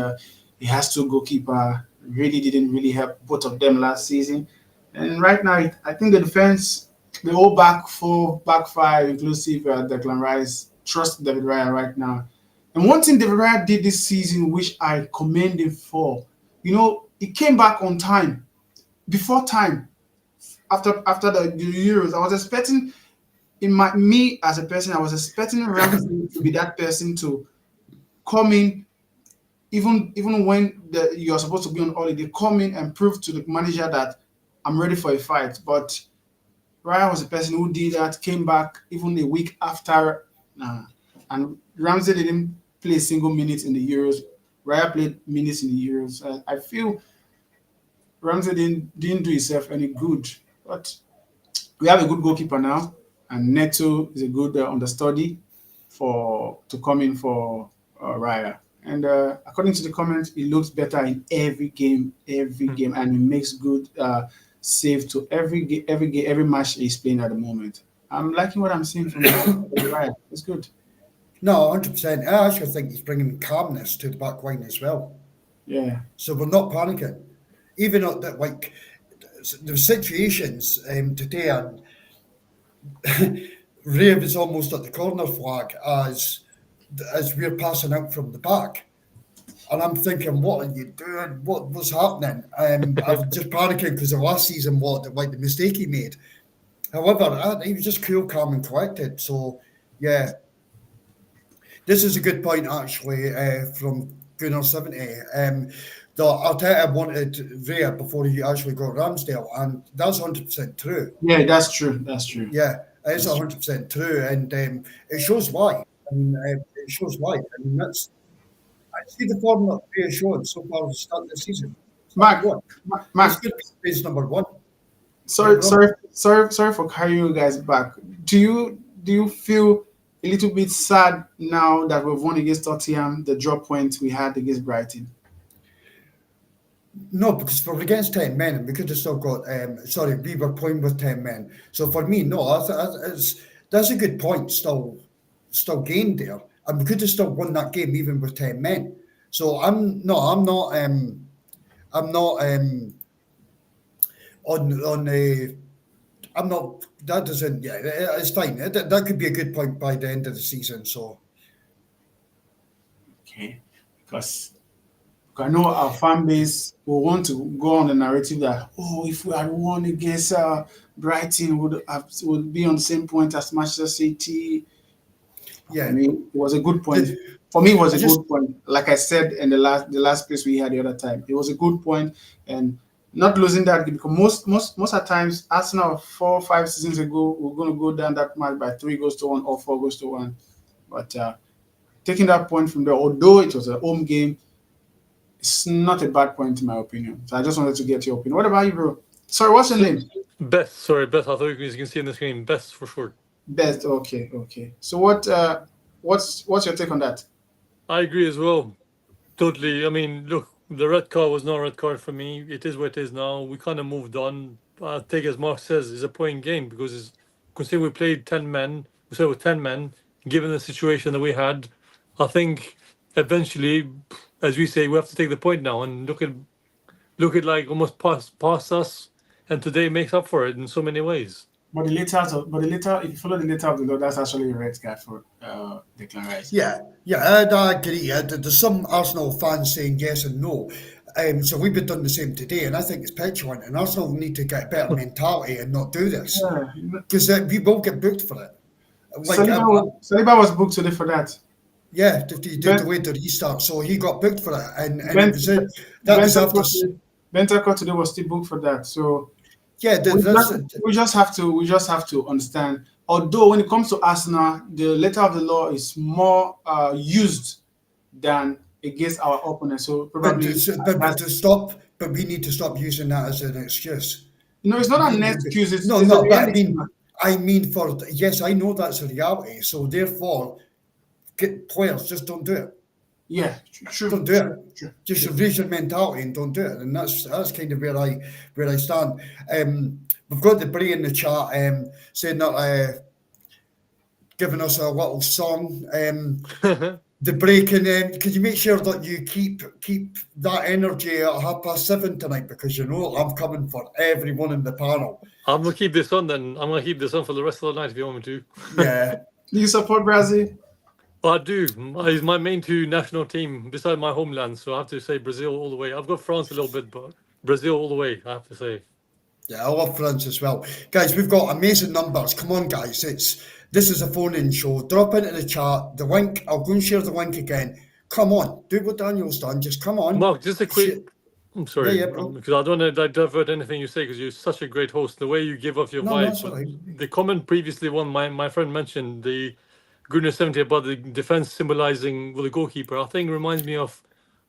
he has to goalkeeper really didn't really help both of them last season. And right now, I think the defense, the whole back four, back five, inclusive Declan Rice, trust David Raya right now. And one thing David Raya did this season, which I commend him for, he came back on time, before time, after the Euros. I was expecting, me as a person, I was expecting Ramsey to be that person to come in, even when you're supposed to be on holiday, come in and prove to the manager that I'm ready for a fight. But Raya was the person who did that, came back even a week after, and Ramsey didn't play a single minute in the Euros. Raya played minutes in the Euros. I feel Ramsey didn't do himself any good. But we have a good goalkeeper now, and Neto is a good understudy to come in for Raya. And according to the comments, he looks better in every game, and he makes good save to every match he's playing at the moment. I'm liking what I'm seeing from Raya. It's good. No, 100%. I actually think he's bringing calmness to the back line as well. Yeah. So we're not panicking. Even at that, like, the situations today, and Ray was almost at the corner flag as we're passing out from the back. And I'm thinking, what are you doing? What's happening? I was just panicking because of last season, the mistake he made. However, he was just cool, calm, and collected. So, yeah, this is a good point actually from Gunnar70. The Arteta wanted Raya before he actually got Ramsdale, and that's 100% true. Yeah, that's true. Yeah, it's 100% true, and it shows why. It shows why. I mean, I see the form that Raya showing so far at the start of the season. Mark, It's good phase number one. sorry for carrying you guys back. Do you feel a little bit sad now that we've won against Tottenham, the drop point we had against Brighton? No, because we're against 10 men, and we could have still got. We were playing with 10 men. So for me, no, that's a good point. Still gained there, and we could have still won that game even with 10 men. So I'm not on a. I'm not. That doesn't. Yeah, it's fine. That could be a good point by the end of the season. So. Okay, because I know our fan base will want to go on the narrative that, if we had won against Brighton, would be on the same point as Manchester City. Yeah, I mean, it was a good point. For me, it was a good point. Like I said in the last place we had the other time, it was a good point, and not losing that game, because most of the times, Arsenal 4 or 5 seasons ago, we're going to go down that match by 3-1 or 4-1. But taking that point from there, although it was a home game, it's not a bad point in my opinion. So I just wanted to get your opinion. What about you, bro? Sorry, what's your name? Best. Sorry, Best. I thought you can see in the screen. Best for sure. Best. Okay. So what's your take on that? I agree as well. Totally. I mean, look, the red card was not a red card for me. It is what it is now. We kind of moved on. I think, as Mark says, it's a point game because considering we played 10 men, we said with 10 men, given the situation that we had, I think eventually, as we say, we have to take the point now and look at like almost past us, and today makes up for it in so many ways. But the letter, if you follow the letter of the law, that's actually a red card for Declan Rice. Yeah, I agree. There's some Arsenal fans saying yes and no. So we've been done the same today, and I think it's petulant. And Arsenal need to get a better mentality and not do this, because we will get booked for it. Saliba was booked today for that. Yeah, the way the restart, so he got booked for it, and it was it. That was after. Bentancur today was still booked for that. So yeah, we just have to understand. Although when it comes to Arsenal, the letter of the law is more used than against our opponents. So probably, but we need to stop using that as an excuse. No, it's not an excuse. It's no. But I mean, yes, I know that's a reality. So therefore, players just don't do it. Yeah, true. Don't do it. True. Just raise your mentality and don't do it. And that's kind of where I stand. We've got the Bray in the chat saying that giving us a little song. The break, and can you make sure that you keep that energy at 7:30 tonight, because I'm coming for everyone in the panel. I'm gonna keep this on then. I'm gonna keep this on for the rest of the night if you want me to. Yeah. Do you support Brazil? But I do. He's my main two national team beside my homeland, so I have to say Brazil all the way. I've got France a little bit, but Brazil all the way, I have to say. Yeah, I love France as well. Guys, we've got amazing numbers. Come on, guys. This is a phone-in show. Drop into the chat the link. I'll go and share the link again. Come on, do what Daniel's done. Just come on. Mark, just a quick. I'm sorry, Yeah, bro. because I don't want to divert anything you say because you're such a great host. The way you give off your No, vibe. that's all right. The comment previously one my friend mentioned the goodness 70 about the defense symbolizing the goalkeeper. I think reminds me of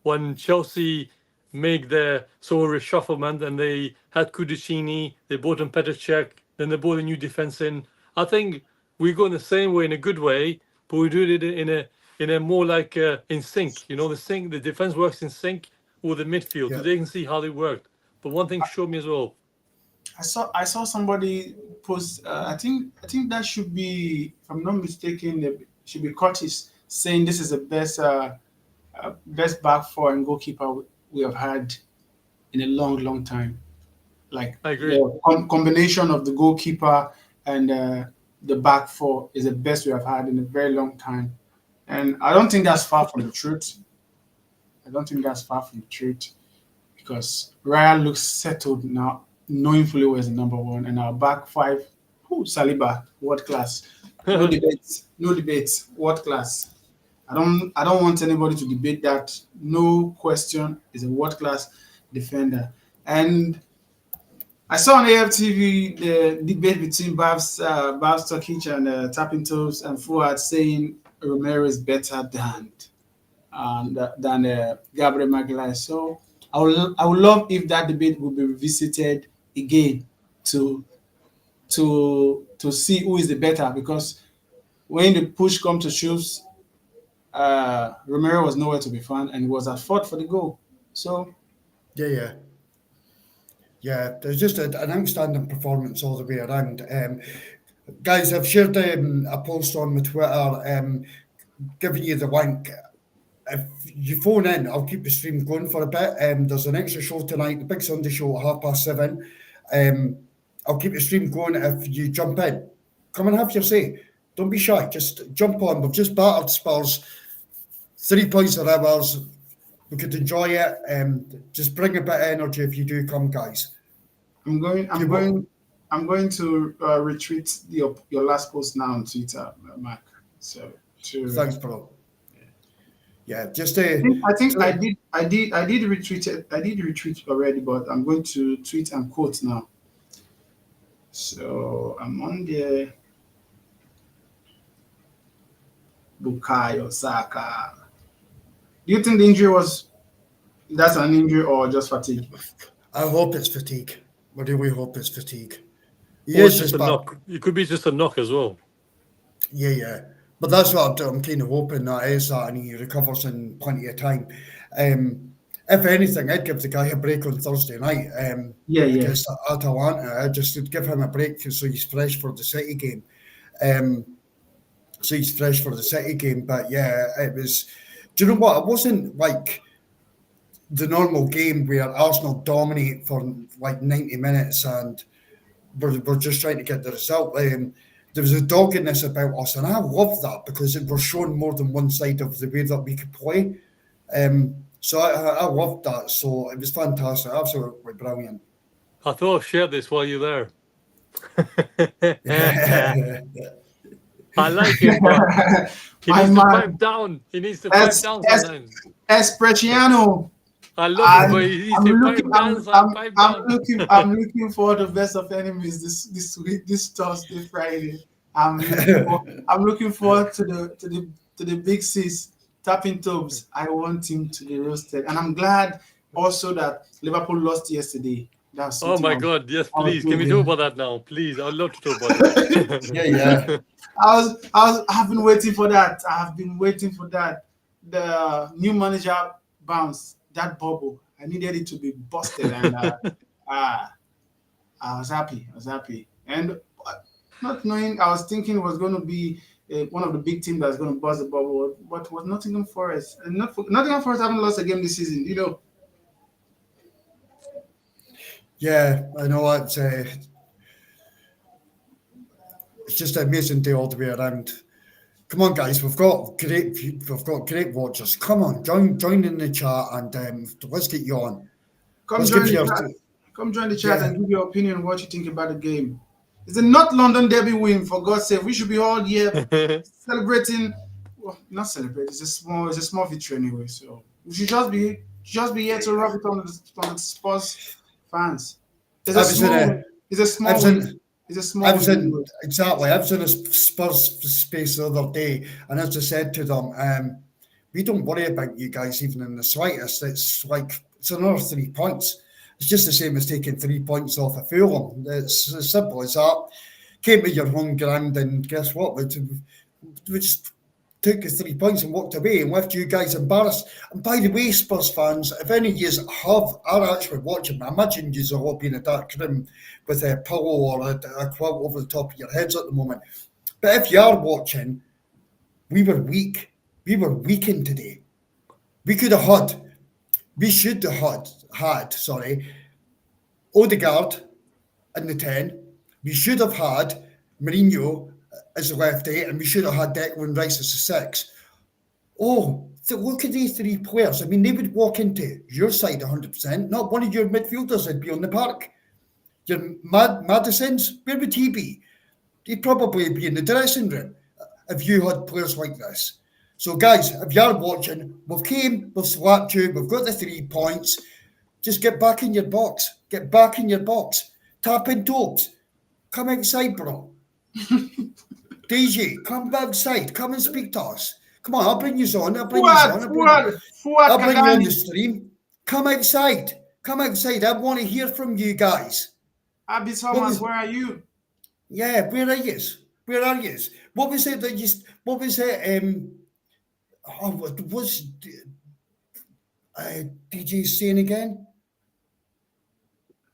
when Chelsea made their sort of reshufflement and they had Kudicini, they bought in Petr Cech, then they brought a new defense in. I think we go in the same way in a good way, but we do it in a more like in sync. You know, the defense works in sync with the midfield. Yeah. So they can see how they worked. But one thing showed me as well. I saw somebody post. I think that should be, if I'm not mistaken, it should be Curtis saying this is the best back four and goalkeeper we have had in a long time. Like I agree. the combination of the goalkeeper and the back four is the best we have had in a very long time, and I don't think that's far from the truth. Because Raya looks settled now, knowing fully well is the number one, and our back five, Saliba, world class. No debates, world class. I don't want anybody to debate that. No question, is a world class defender. And I saw on AFTV the debate between Babs Turkic and Tapping Toes and Fuad saying Romero is better than Gabriel Magalhaes. So I would love if that debate would be revisited again to see who is the better, because when the push comes to shove, Romero was nowhere to be found and was at fault for the goal. So Yeah, there's just an outstanding performance all the way around. Guys, I've shared a post on my Twitter giving you the link. If you phone in, I'll keep the stream going for a bit. There's an extra show tonight, the Big Sunday show at 7:30. I'll keep the stream going if you jump in. Come and have your say. Don't be shy. Just jump on. We've just battered Spurs. 3 points are ours. We could enjoy it. Just bring a bit of energy if you do come, guys. I'm going to retweet your last post now on Twitter, Mark. So Thanks, bro. Yeah, just I think I did retweet it. I did retweet already, but I'm going to tweet and quote now. So I'm on there. Bukayo Saka. Do you think the injury that's an injury or just fatigue? I hope it's fatigue. I really hope it's fatigue. Or it's just a knock. It could be just a knock as well. Yeah. But that's what I'm kind of hoping that is that, and he recovers in plenty of time. If anything, I'd give the guy a break on Thursday night. Against Atalanta, I just would give him a break so he's fresh for the City game. But yeah, it was. Do you know what? It wasn't like the normal game where Arsenal dominate for like 90 minutes and we're just trying to get the result. There was a doggedness about us, and I love that because it was showing more than one side of the way that we could play. So I loved that. So it was fantastic, absolutely brilliant. I thought I'd share this while you're there. I like him, but he needs to pipe down. He needs to pipe down sometimes. Espreciano. I love it, but he needs to pipe down. I'm looking for the best of enemies this week, this Thursday, Friday. I'm looking forward to the big sis, Tapping Toes. I want him to be roasted, and I'm glad also that Liverpool lost yesterday. Oh my God! Yes, please. Can we talk about that now, please? I'd love to talk about that. Yeah. I've been waiting for that. The new manager bounce. That bubble, I needed it to be busted, and I was happy. And not knowing, I was thinking it was going to be one of the big teams that's going to bust the bubble, but was Nottingham Forest. And Nottingham Forest haven't lost a game this season, you know. Yeah, I know. It's just an amazing day all the way around. Come on, guys, we've got great watchers. Come on, join in the chat and let's get you on. Come Let's join give the your chat. Come join the chat Yeah. and give your opinion on what you think about the game. It's a North London derby win, for God's sake. We should be all here celebrating. Well, not celebrate. It's a small victory anyway. So we should just be here to rub it on the Spurs fans. It's a small win. It's a small win. Exactly. I was in a Spurs space the other day, and as I said to them, we don't worry about you guys even in the slightest. It's another 3 points. It's just the same as taking 3 points off of Fulham. It's as simple as that. Came to your home ground, and guess what? We just took the 3 points and walked away and left you guys embarrassed. And by the way, Spurs fans, if any of you are actually watching, I imagine you've all been in a dark room with a pillow or a quilt over the top of your heads at the moment. But if you are watching, we were weak. We were weakened today. We should have had Odegaard in the 10. We should have had Mourinho as a lefty, and we should have had Declan Rice as a 6. Oh, look at these 3 players. I mean, they would walk into your side 100%. Not one of your midfielders would be on the park. Your Maddison's, where would he be? He'd probably be in the dressing room if you had players like this. So, guys, if you're watching, we've slapped you, we've got the 3 points. Just get back in your box. Get back in your box. Tap in toes. Come outside, bro. DJ, come outside. Come and speak to us. Come on, I'll bring you on. I'll bring you on the stream. Come outside. Come outside. I want to hear from you guys. Abby Thomas, where are you? Yeah, where are you? Where are you? What was it that you? What was it? What was DJ saying again?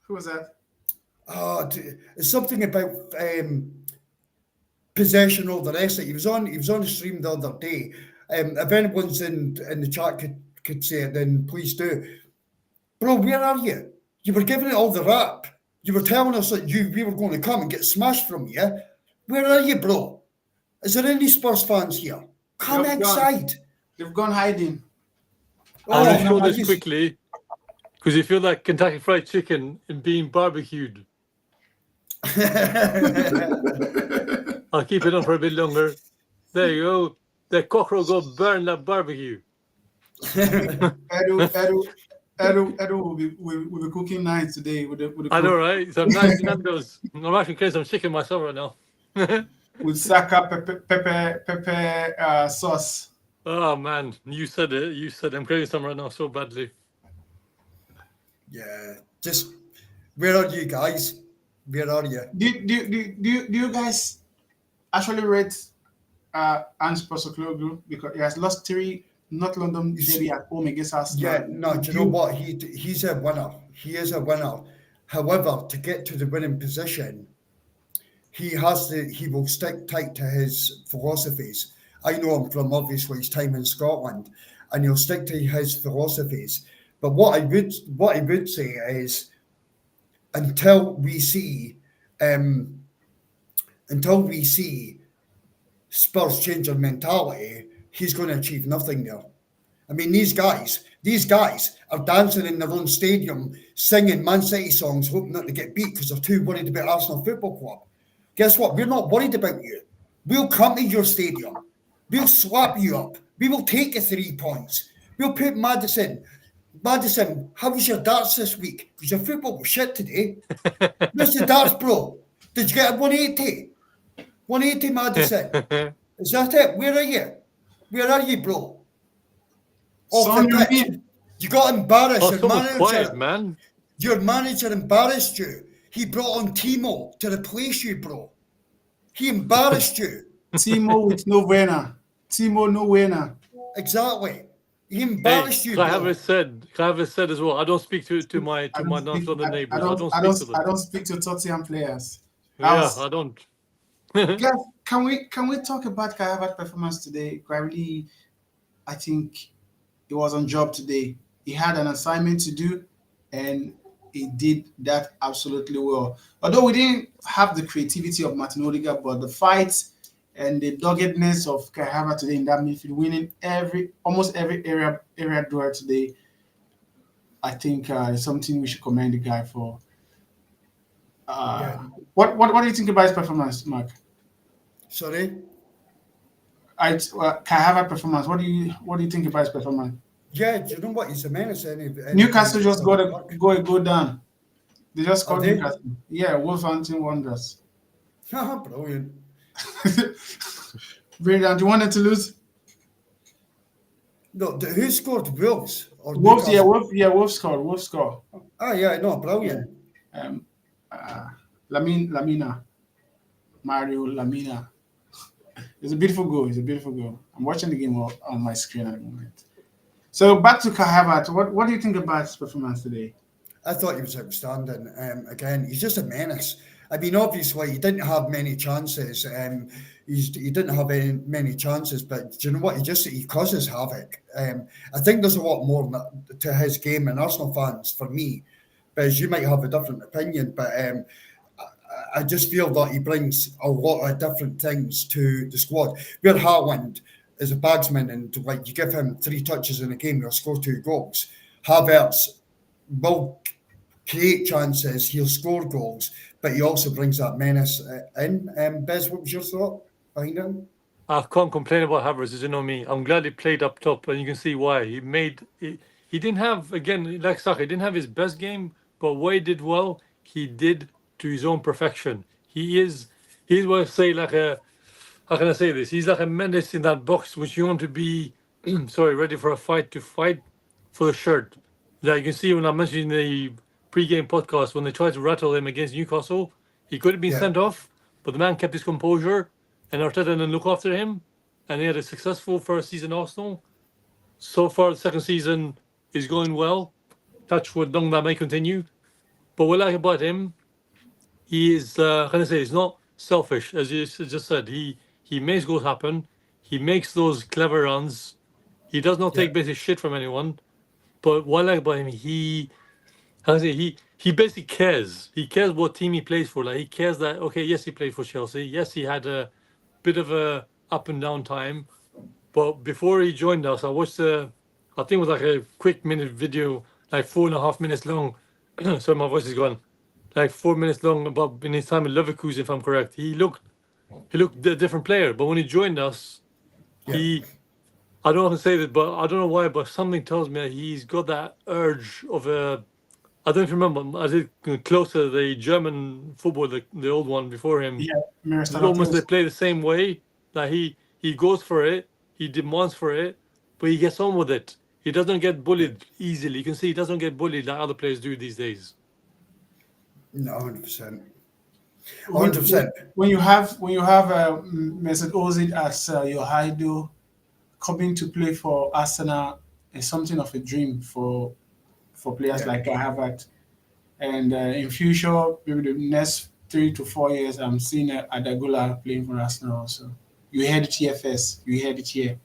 Who was that? It's something about possession or the rest of it. He was on the stream the other day. If anyone's in the chat could say it, then please do. Bro, where are you? You were giving it all the rap. You were telling us that we were going to come and get smashed from you. Where are you, bro? Is there any Spurs fans here? Come outside. They've gone hiding. I'll show this quickly, because you feel like Kentucky Fried Chicken and being barbecued. I'll keep it on for a bit longer. There you go. The cockroach go burn that barbecue. Edu will be cooking nice today with the I know, right? Some nice Nando's. I'm actually cooking some chicken myself right now. With Saka pepper sauce. Oh man, you said it. I'm craving some right now so badly. Yeah, just where are you guys? Where are you? Do you guys actually rate Ange Postecoglou because he has lost 3 North London derby at home against Arsenal? Yeah, no. Do you know what? He's a winner. He is a winner. However, to get to the winning position, he will stick tight to his philosophies. I know him from obviously his time in Scotland, and he'll stick to his philosophies. But what I would say is, until we see Spurs change their mentality, he's going to achieve nothing there. I mean, these guys are dancing in their own stadium, singing Man City songs, hoping not to get beat because they're too worried about Arsenal Football Club. Guess what? We're not worried about you. We'll come to your stadium. We'll slap you up. We will take the 3 points. We'll put Maddison, how was your darts this week? Because your football was shit today. Where's the darts, bro? Did you get a 180? 180, Maddison. Is that it? Where are you? Where are you, bro? Off the pitch. You got embarrassed. Your manager, quiet, man. Your manager embarrassed you. He brought on Timo to replace you, bro. He embarrassed you. Timo with no winner. Timo no winner. Exactly. He embarrassed you, bro. I have it said as well. I don't speak to my North London neighbours. I don't speak to them. I don't speak to Tottenham players. I don't. Guys, can we talk about Kai Havertz's performance today? I think he was on job today. He had an assignment to do, and he did that absolutely well. Although we didn't have the creativity of Martin Odegaard, but the fight and the doggedness of Kai Havertz today in that midfield, winning almost every area duel today. I think is something we should commend the guy for. What do you think about his performance, Mark? Sorry? Kai Havertz performance. What do you think about his performance? Yeah, do you know what? He's a menace. Newcastle just got to go down. They just scored they? Newcastle. Yeah, Wolverhampton Wanderers. Brilliant. Brilliant. You wanted to lose? No, who scored? Wolves? Or Wolves, Newcastle? Wolves scored. Wolves scored. Yeah, no, brilliant. Lamina. Mario Lamina. It's a beautiful goal. I'm watching the game on my screen at the moment. So back to Kai Havertz. What do you think about his performance today? I thought he was outstanding. Again, he's just a menace. I mean, obviously, he didn't have many chances. He didn't have many chances, but do you know what? He causes havoc. I think there's a lot more to his game, and Arsenal fans, for me, because you might have a different opinion, but I just feel that he brings a lot of different things to the squad. Where Haaland is a bagsman, and like you give him 3 touches in a game, he'll score 2 goals. Havertz will create chances, he'll score goals, but he also brings that menace in. Bez, what was your thought behind him? I can't complain about Havertz, you know me. I'm glad he played up top, and you can see why. He didn't have, again, like Saka, he didn't have his best game, but what he did well, he did to his own perfection. He's what I say, like how can I say this? He's like a menace in that box, which you want to be, ready for a fight, to fight for the shirt. Like you can see when I mentioned in the pre-game podcast, when they tried to rattle him against Newcastle, he could have been sent off, but the man kept his composure, and Arteta didn't look after him, and he had a successful first season Arsenal. So far, the second season is going well. Touch wood, long that may continue. But what I like about him, he is, he's not selfish, as you just said. He makes goals happen. He makes those clever runs. He does not take basic shit from anyone. But what I like about him, he basically cares. He cares what team he plays for. Like, he cares that, okay, yes, he played for Chelsea. Yes, he had a bit of a up and down time. But before he joined us, I watched I think it was like a quick minute video, like 4.5 minutes long. Sorry, my voice is gone. Like 4 minutes long, about in his time at Leverkusen, if I'm correct. He looked a different player. But when he joined us, I don't want to say this, but I don't know why, but something tells me that he's got that urge of I don't remember. I did close to the German football, the old one before him. Yeah, almost they play the same way. Like he goes for it, he demands for it, but he gets on with it. He doesn't get bullied easily. You can see he doesn't get bullied like other players do these days. No, 100%. 100%. When you have Mesut Ozil as your idol, coming to play for Arsenal is something of a dream for players like Kai Havertz. And in future, maybe the next 3 to 4 years, I'm seeing Adagula playing for Arsenal also. You heard it here first. You heard it here.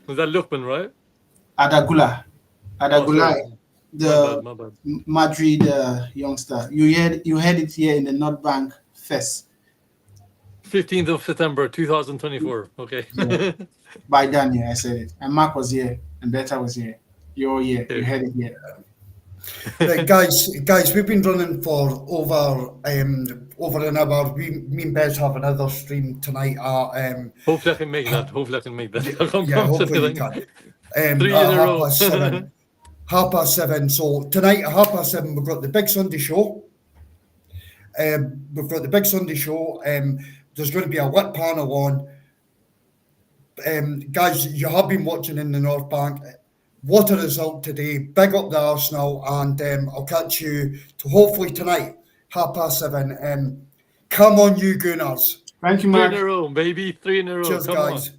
Was that Lookman, right? Adagula, My bad. Madrid youngster. You heard it here in the North Bank first. 15th of September 2024. Okay. Yeah. By Daniel, I said it. And Mark was here, and Beta was here. You're here. You heard it here. Right, guys, we've been running for over an hour. Me and Bez have another stream tonight at Hopefully I can make that. Hopefully hopefully you can. 3 in a row. 7:30. So tonight at 7:30 we've got the Big Sunday show. There's going to be a lit panel on. Guys, you have been watching in the North Bank. What a result today. Big up the Arsenal, and I'll catch you to hopefully tonight, 7:30. Come on, you Gooners. Thank you, 3 Mark. in a row, baby. 3 in a row. Cheers, Come guys. on.